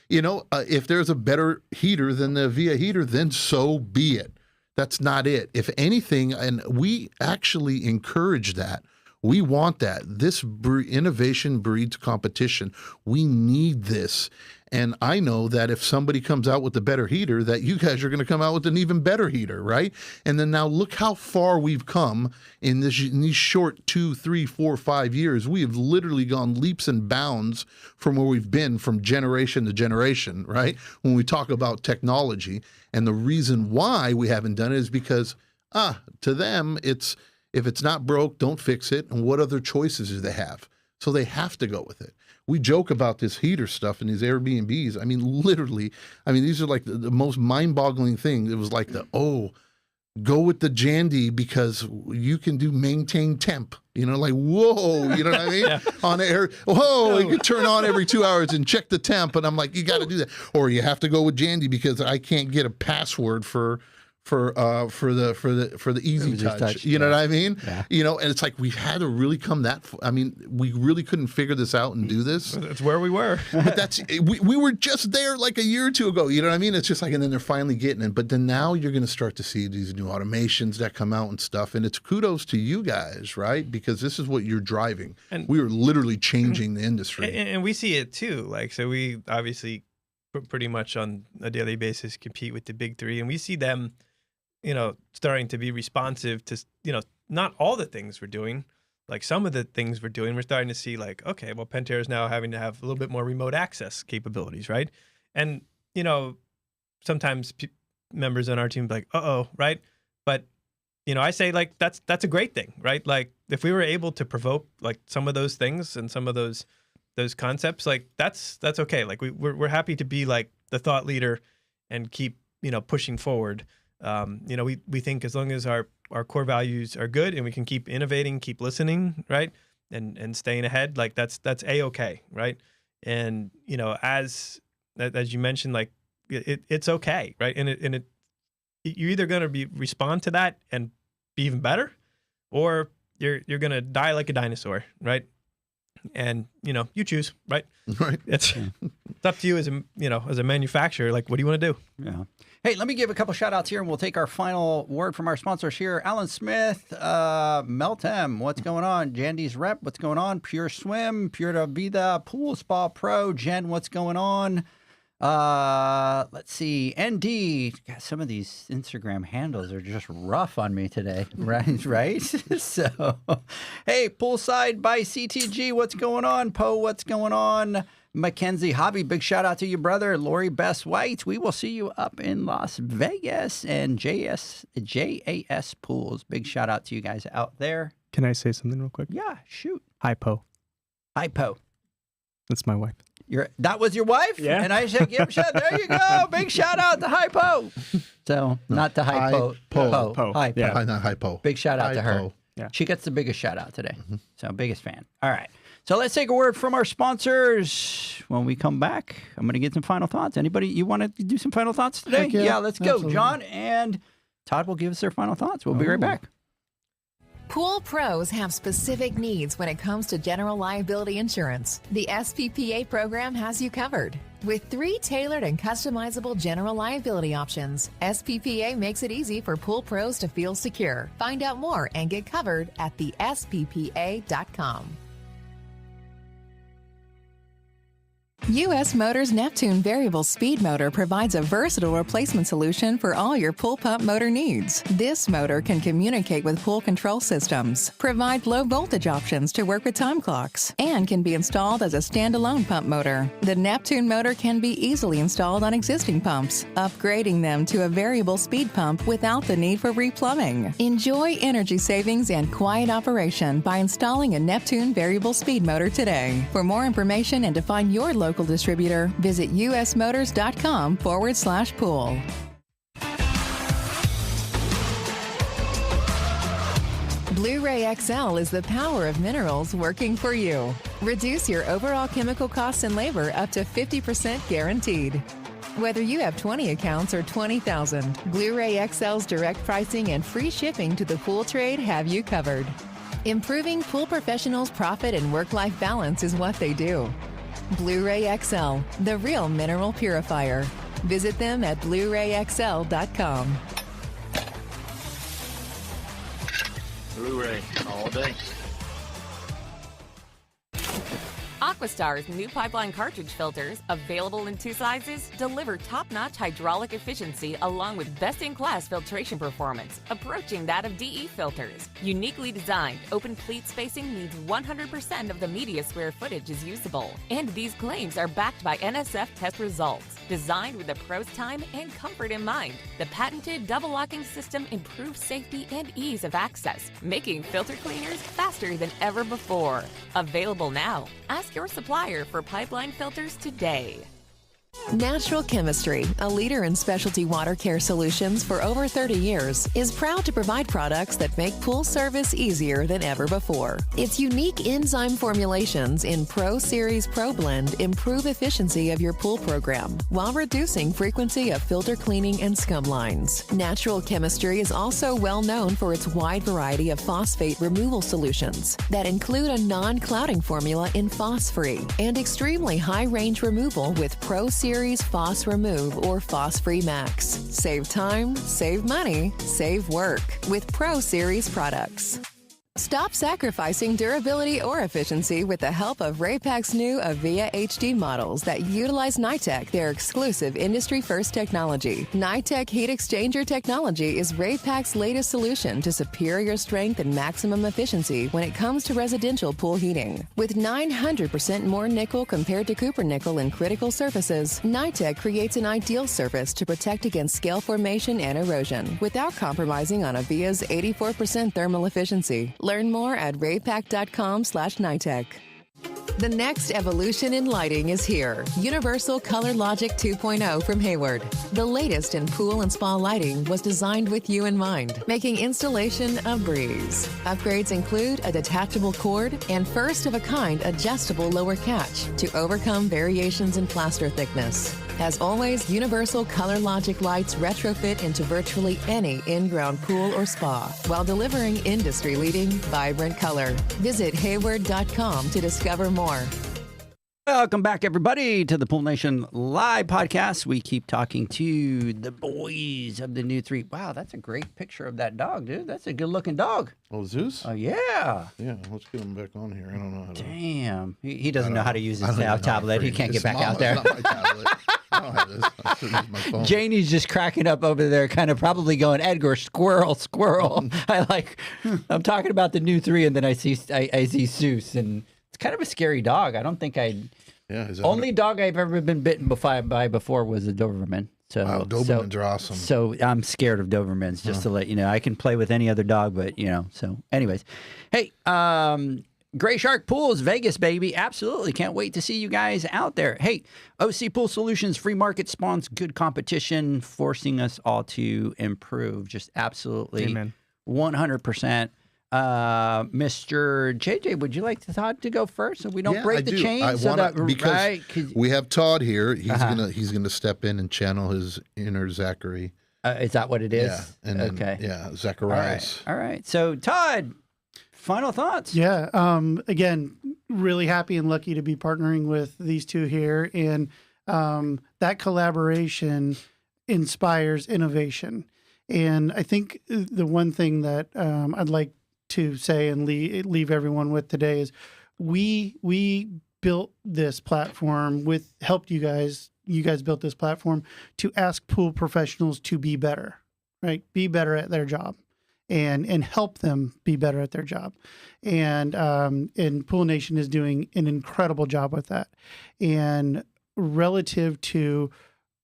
If there's a better heater than the VIA heater, then so be it. That's not it. If anything, and we actually encourage that. We want that. This innovation breeds competition. We need this. And I know that if somebody comes out with a better heater, that you guys are going to come out with an even better heater, right? And then now look how far we've come in these short 2, 3, 4, 5 years. We have literally gone leaps and bounds from where we've been from generation to generation, right? When we talk about technology. And the reason why we haven't done it is because, to them, it's, if it's not broke, don't fix it. And what other choices do they have? So they have to go with it. We joke about this heater stuff and these Airbnbs. I mean, literally, these are like the most mind-boggling thing. It was like go with the Jandy because you can do maintain temp. Like, whoa, you know what I mean? Yeah. On air, whoa, you can turn on every 2 hours and check the temp. And I'm like, you got to do that. Or you have to go with Jandy because I can't get a password for the easy touch. You know what I mean? Yeah. And it's like we had to really come we really couldn't figure this out and do this. That's where we were. But we were just there like a year or two ago. You know what I mean? It's just like, and then they're finally getting it. But then now you're going to start to see these new automations that come out and stuff. And it's kudos to you guys, right? Because this is what you're driving. And we are literally changing the industry. And we see it too. Like, so we obviously pretty much on a daily basis compete with the big three, and we see them starting to be responsive to, not all the things we're doing. Like some of the things we're doing, we're starting to see like, okay, well, Pentair is now having to have a little bit more remote access capabilities, right? And, sometimes members on our team be like, right? But, I say like, that's a great thing, right? Like if we were able to provoke like some of those things and some of those concepts, like that's okay. Like we're happy to be like the thought leader and keep, pushing forward. We think as long as our core values are good and we can keep innovating, keep listening, right, and staying ahead, like that's A-okay, right? And as you mentioned, like it's okay, right? And you're either going to respond to that and be even better, or you're going to die like a dinosaur, right? And you choose, right? Right. It's up to you as a manufacturer. Like, what do you want to do? Yeah. Hey, let me give a couple shout outs here and we'll take our final word from our sponsors here. Alan Smith, Meltem, what's going on? Jandy's Rep, what's going on? Pure Swim, Pura Vida, Pool Spa Pro, Jen, what's going on? Let's see. ND, God, some of these Instagram handles are just rough on me today, right? So, hey, Poolside by CTG, what's going on? Poe, what's going on? Mackenzie Hobby, big shout out to you, brother. Lori Best White, we will see you up in Las Vegas. And JAS Pools, big shout out to you guys out there. Can I say something real quick? Yeah, shoot. Hi, Poe. Hi, Poe. That's my wife. That was your wife? Yeah. And I said, there you go. Big shout out to Hypo. So, not to Hypo. Hypo. Hypo. Yeah. Not Hypo. Big shout out to her. Hypo. Yeah. She gets the biggest shout out today. Mm-hmm. So, biggest fan. All right. So, let's take a word from our sponsors. When we come back, I'm going to get some final thoughts. Anybody, you want to do some final thoughts today? Heck yeah. Let's go. Absolutely. John and Todd will give us their final thoughts. We'll be right back. Pool pros have specific needs when it comes to general liability insurance. The SPPA program has you covered. With 3 tailored and customizable general liability options, SPPA makes it easy for pool pros to feel secure. Find out more and get covered at thesppa.com. U.S. Motors Neptune Variable Speed Motor provides a versatile replacement solution for all your pool pump motor needs. This motor can communicate with pool control systems, provide low voltage options to work with time clocks, and can be installed as a standalone pump motor. The Neptune motor can be easily installed on existing pumps, upgrading them to a variable speed pump without the need for replumbing. Enjoy energy savings and quiet operation by installing a Neptune Variable Speed Motor today. For more information and to find your local distributor, visit usmotors.com/pool. Blu-ray XL is the power of minerals working for you. Reduce your overall chemical costs and labor up to 50% guaranteed. Whether you have 20 accounts or 20,000, Blu-ray XL's direct pricing and free shipping to the pool trade have you covered. Improving pool professionals' profit and work-life balance is what they do. Blu-ray XL, the real mineral purifier. Visit them at BluRayXL.com. Blu-ray all day. Aquastar's new pipeline cartridge filters, available in 2 sizes, deliver top-notch hydraulic efficiency along with best-in-class filtration performance, approaching that of DE filters. Uniquely designed, open pleat spacing means 100% of the media square footage is usable. And these claims are backed by NSF test results. Designed with the pro's time and comfort in mind, the patented double locking system improves safety and ease of access, making filter cleaners faster than ever before. Available now. Ask your supplier for pipeline filters today. Natural Chemistry, a leader in specialty water care solutions for over 30 years, is proud to provide products that make pool service easier than ever before. Its unique enzyme formulations in Pro Series Pro Blend improve efficiency of your pool program while reducing frequency of filter cleaning and scum lines. Natural Chemistry is also well known for its wide variety of phosphate removal solutions that include a non-clouding formula in Phos-Free and extremely high-range removal with Pro Series Phos Remove or Phos Free Max. Save time, save money, save work with Pro Series products. Stop sacrificing durability or efficiency with the help of Raypak's new Avia HD models that utilize NITEC, their exclusive industry-first technology. NITEC heat exchanger technology is Raypak's latest solution to superior strength and maximum efficiency when it comes to residential pool heating. With 900% more nickel compared to copper nickel in critical surfaces, NITEC creates an ideal surface to protect against scale formation and erosion without compromising on Avia's 84% thermal efficiency. Learn more at raypak.com/NITEC. The next evolution in lighting is here. Universal Color Logic 2.0 from Hayward. The latest in pool and spa lighting was designed with you in mind, making installation a breeze. Upgrades include a detachable cord and first-of-a-kind adjustable lower catch to overcome variations in plaster thickness. As always, Universal Color Logic lights retrofit into virtually any in-ground pool or spa while delivering industry-leading, vibrant color. Visit Hayward.com to discover more. Welcome back, everybody, to the Pool Nation Live podcast. We keep talking to the boys of the new 3. Wow, that's a great picture of that dog, dude. That's a good-looking dog. Oh, Zeus? Oh, yeah. Yeah, let's get him back on here. I don't know how to. Damn. He doesn't know how to use I his don't even know how to tablet. He freaking- can't get It's back out there. It's not my tablet. I don't have this. I should use my phone. Janie's just cracking up over there, kind of probably going, Edgar, squirrel. I'm talking about the new 3, and then I see Zeus, and it's kind of a scary dog. I don't think Yeah, is that only dog I've ever been bitten by before was a Doberman. So, Wow, Dobermans are awesome. So I'm scared of Dobermans, just to let you know. I can play with any other dog, but so anyways. Hey, Gray Shark Pools, Vegas, baby. Absolutely. Can't wait to see you guys out there. Hey, OC Pool Solutions, free market spawns good competition, forcing us all to improve. Just absolutely. Amen. 100%. Mr. JJ, would you like Todd to go first so we don't break the chain? Because we have Todd here. He's gonna step in and channel his inner Zachary. Is that what it is? Yeah. And then, okay. Yeah, Zacharias. All right. So Todd, final thoughts. Yeah. Again, really happy and lucky to be partnering with these two here, and that collaboration inspires innovation. And I think the one thing that I'd like to say and leave everyone with today is we built this platform helped you guys built this platform to ask pool professionals to be better, right? Be better at their job and help them be better at their job. And Pool Nation is doing an incredible job with that. And relative to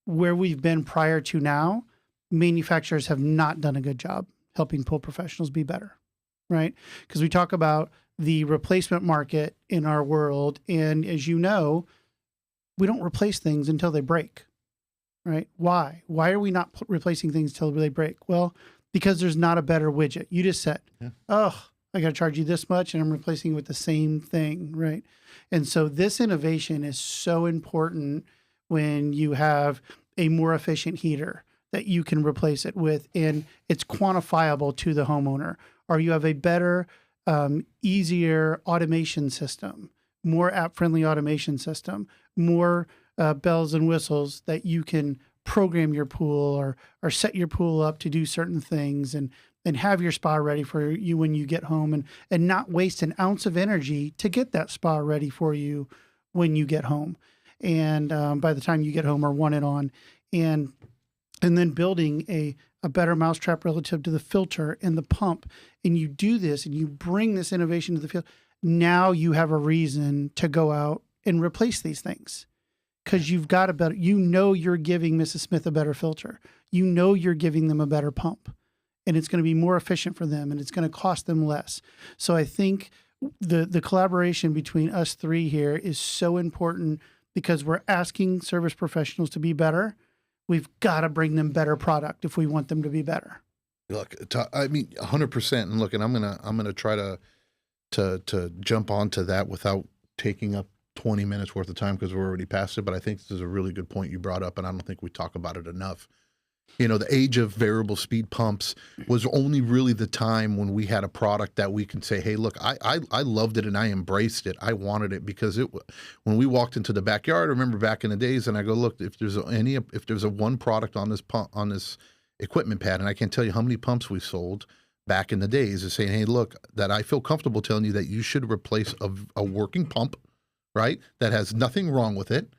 where we've been prior to now, manufacturers have not done a good job helping pool professionals be better, right? Because we talk about the replacement market in our world. And as you know, we don't replace things until they break, right? Why? Why are we not replacing things until they break? Well, because there's not a better widget. You just said, oh, I got to charge you this much and I'm replacing it with the same thing, right? And so this innovation is so important when you have a more efficient heater that you can replace it with, and it's quantifiable to the homeowner. Or you have a better, easier automation system, more app-friendly automation system, more bells and whistles that you can program your pool or set your pool up to do certain things and have your spa ready for you when you get home and not waste an ounce of energy to get that spa ready for you when you get home. And by the time you get home or want it on, and then building a better mousetrap relative to the filter and the pump. And you do this and you bring this innovation to the field. Now you have a reason to go out and replace these things because you've got a better, you're giving Mrs. Smith a better filter. You're giving them a better pump, and it's going to be more efficient for them and it's going to cost them less. So I think the collaboration between us three here is so important because we're asking service professionals to be better. We've got to bring them better product if we want them to be better. Look, I mean, 100%. And look, and I'm gonna try to jump onto that without taking up 20 minutes worth of time because we're already past it. But I think this is a really good point you brought up, and I don't think we talk about it enough. You know, the age of variable speed pumps was only really the time when we had a product that we can say, hey, look, I loved it and I embraced it. I wanted it because when we walked into the backyard, I remember back in the days, and I go, look, if there's a one product on this pump, on this equipment pad, and I can't tell you how many pumps we sold back in the days, is saying, hey, look, that I feel comfortable telling you that you should replace a working pump, right? That has nothing wrong with it.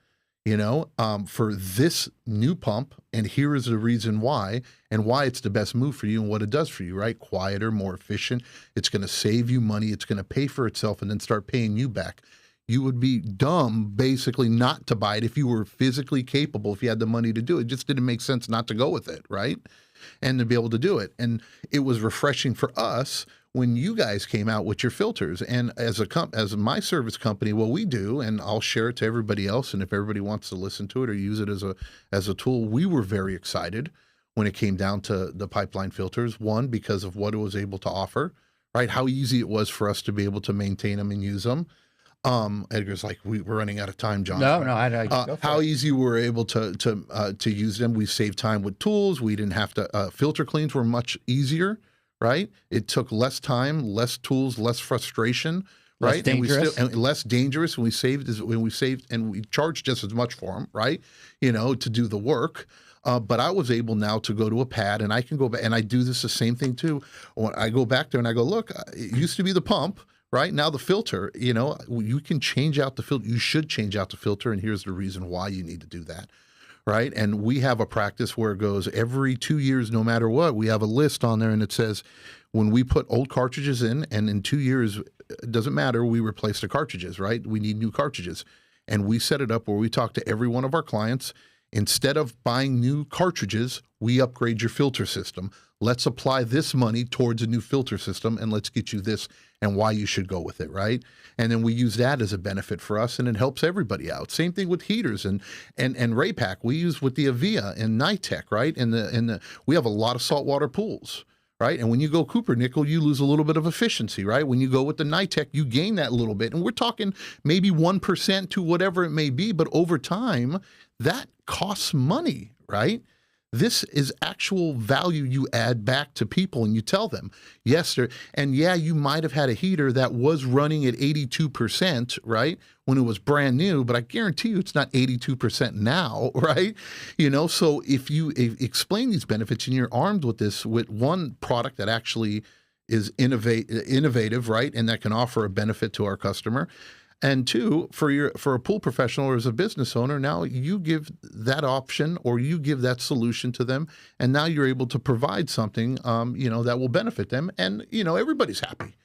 You know, for this new pump, and here is the reason why, and why it's the best move for you and what it does for you, right? Quieter, more efficient. It's going to save you money. It's going to pay for itself and then start paying you back. You would be dumb, basically, not to buy it if you were physically capable, if you had the money to do it. It just didn't make sense not to go with it, right? And to be able to do it. And it was refreshing for us when you guys came out with your filters. And as my service company, what we do, and I'll share it to everybody else, and if everybody wants to listen to it or use it as a tool, we were very excited when it came down to the pipeline filters. One, because of what it was able to offer, right? How easy it was for us to be able to maintain them and use them. Edgar's like, we're running out of time, John. No, how easy we were able to use them. We saved time with tools. We didn't have to, filter cleans were much easier, right? It took less time, less tools, less frustration, right? And less dangerous. And we saved and we charged just as much for them, right? You know, to do the work. But I was able now to go to a pad, and I can go back, and I do the same thing too. When I go back there and I go, look, it used to be the pump. Right now, the filter, you know, you can change out the filter. You should change out the filter, and here's the reason why you need to do that, right? And we have a practice where it goes every 2 years, no matter what. We have a list on there, and it says when we put old cartridges in, and in 2 years, it doesn't matter, we replace the cartridges, right? We need new cartridges. And we set it up where we talk to every one of our clients. Instead of buying new cartridges, we upgrade your filter system. Let's apply this money towards a new filter system, and let's get you this and why you should go with it, right? And then we use that as a benefit for us, and it helps everybody out. Same thing with heaters and Raypak. We use with the Avia and Nitec, right? And we have a lot of saltwater pools, right? And when you go Cooper Nickel, you lose a little bit of efficiency, right? When you go with the Nitec, you gain that little bit. And we're talking maybe 1% to whatever it may be, but over time, that costs money, right? This is actual value you add back to people, and you tell them, yes, and yeah, you might have had a heater that was running at 82%, right, when it was brand new, but I guarantee you it's not 82% now, right? You know, so if you explain these benefits and you're armed with this, with one product that actually is innovative, right, and that can offer a benefit to our customer, And two, for a pool professional or as a business owner, now you give that option or you give that solution to them, and now you're able to provide something, that will benefit them, and everybody's happy,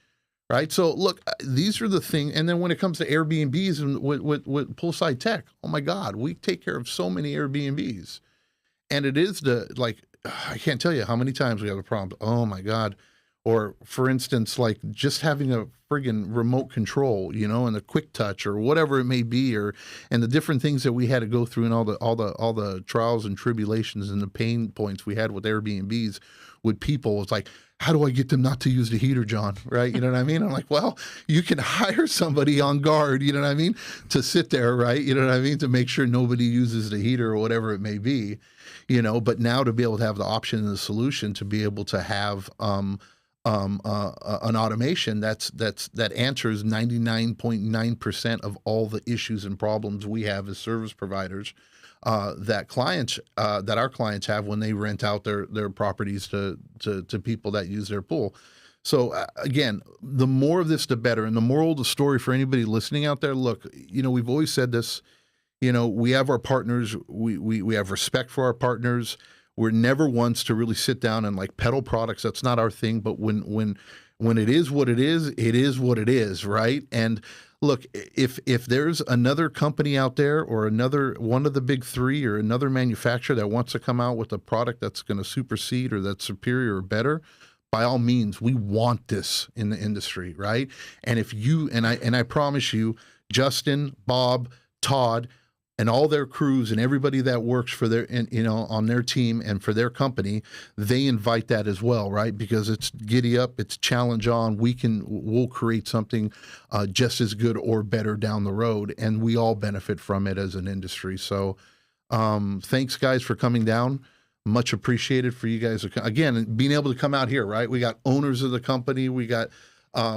right? So look, these are the things. And then when it comes to Airbnbs and with Poolside Tech, oh my God, we take care of so many Airbnbs, and it is I can't tell you how many times we have a problem. Oh my God. Or for instance, like just having a friggin' remote control, and the quick touch or whatever it may be, and the different things that we had to go through and all the trials and tribulations and the pain points we had with Airbnbs with people. It's like, how do I get them not to use the heater, John? Right? You know what I mean? I'm like, well, you can hire somebody on guard, you know what I mean, to sit there, right? You know what I mean? To make sure nobody uses the heater or whatever it may be, but now to be able to have the option and the solution to be able to have an automation that answers 99.9% of all the issues and problems we have as service providers that our clients have when they rent out their properties to people that use their pool. So again, the more of this, the better. And the moral of the story for anybody listening out there, look, we've always said this, we have our partners, we have respect for our partners. We're never ones to really sit down and like peddle products. That's not our thing. But when it is what it is what it is, right? And look, if there's another company out there or another one of the big three or another manufacturer that wants to come out with a product that's going to supersede or that's superior or better, by all means, we want this in the industry, right? And if you and I promise you, Justin, Bob, Todd, and all their crews and everybody that works for their, on their team and for their company, they invite that as well, right? Because it's giddy up, it's challenge on. We'll create something just as good or better down the road, and we all benefit from it as an industry. So, thanks guys for coming down. Much appreciated for you guys again being able to come out here, right? We got owners of the company, we got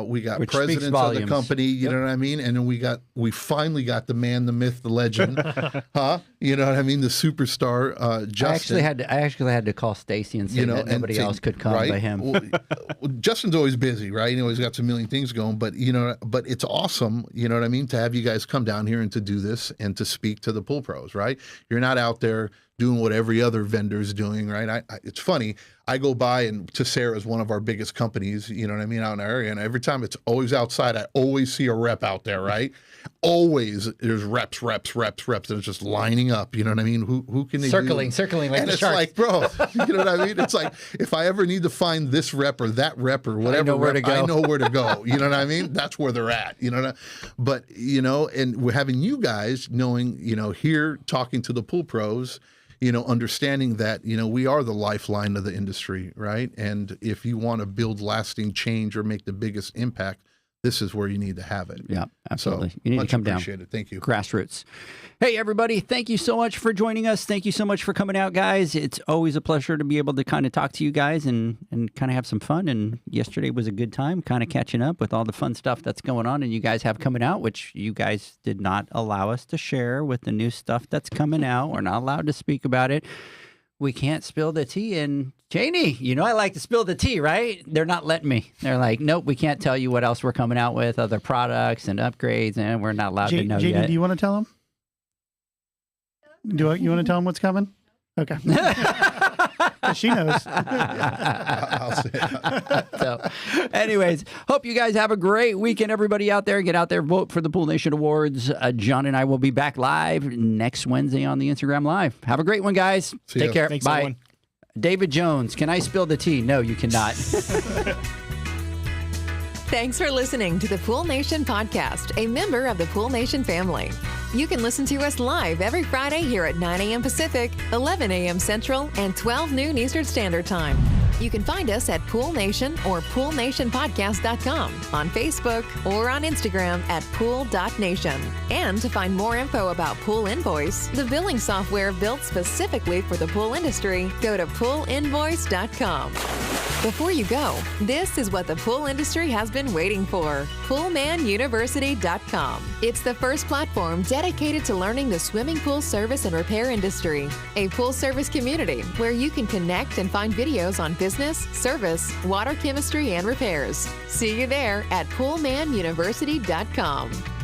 which presidents of the company, you know what I mean? And then we finally got the man, the myth, the legend, You know what I mean? The superstar, Justin. I actually had to call Stacy and say that nobody else could come by him. Well, Justin's always busy, right? He's got a million things going, but it's awesome, you know what I mean, to have you guys come down here and to do this and to speak to the pool pros, right? You're not out there doing what every other vendor's doing, right? It's funny. I go by and Tessera is one of our biggest companies, you know what I mean, out in our area. And every time it's always outside, I always see a rep out there, right? Always there's reps, and it's just lining up, you know what I mean? Who can they circling like and the it's sharks. like, bro, you know what I mean? It's like, if I ever need to find this rep or that rep or whatever, I know where to go. You know what I mean? That's where they're at, you know. But, and we're having you guys knowing, here talking to the pool pros, understanding that, we are the lifeline of the industry, right? And if you want to build lasting change or make the biggest impact, this is where you need to have it. Yeah, absolutely. So, you need to come down. Appreciate it. Thank you. Grassroots. Hey, everybody. Thank you so much for joining us. Thank you so much for coming out, guys. It's always a pleasure to be able to kind of talk to you guys and kind of have some fun. And yesterday was a good time kind of catching up with all the fun stuff that's going on and you guys have coming out, which you guys did not allow us to share with the new stuff that's coming out. We're not allowed to speak about it. We can't spill the tea. And Janie, I like to spill the tea, right? They're not letting me. They're like, nope, we can't tell you what else we're coming out with, other products and upgrades, and we're not allowed to know Janie, yet. do you want to tell them? You want to tell them what's coming? Okay. She knows. I'll say it. So, anyways, hope you guys have a great weekend. Everybody out there, get out there, vote for the Pool Nation Awards. John and I will be back live next Wednesday on the Instagram Live. Have a great one, guys. See Take ya. care. Thanks, Bye. everyone. David Jones, can I spill the tea? No, you cannot. Thanks for listening to the Pool Nation podcast, a member of the Pool Nation family. You can listen to us live every Friday here at 9 a.m. Pacific, 11 a.m. Central, and 12 noon Eastern Standard Time. You can find us at Pool Nation or PoolNationPodcast.com, on Facebook, or on Instagram at Pool.Nation. And to find more info about Pool Invoice, the billing software built specifically for the pool industry, go to PoolInvoice.com. Before you go, this is what the pool industry has been waiting for. PoolManUniversity.com. It's the first platform dedicated to learning the swimming pool service and repair industry. A pool service community where you can connect and find videos on business, service, water chemistry, and repairs. See you there at PoolManUniversity.com.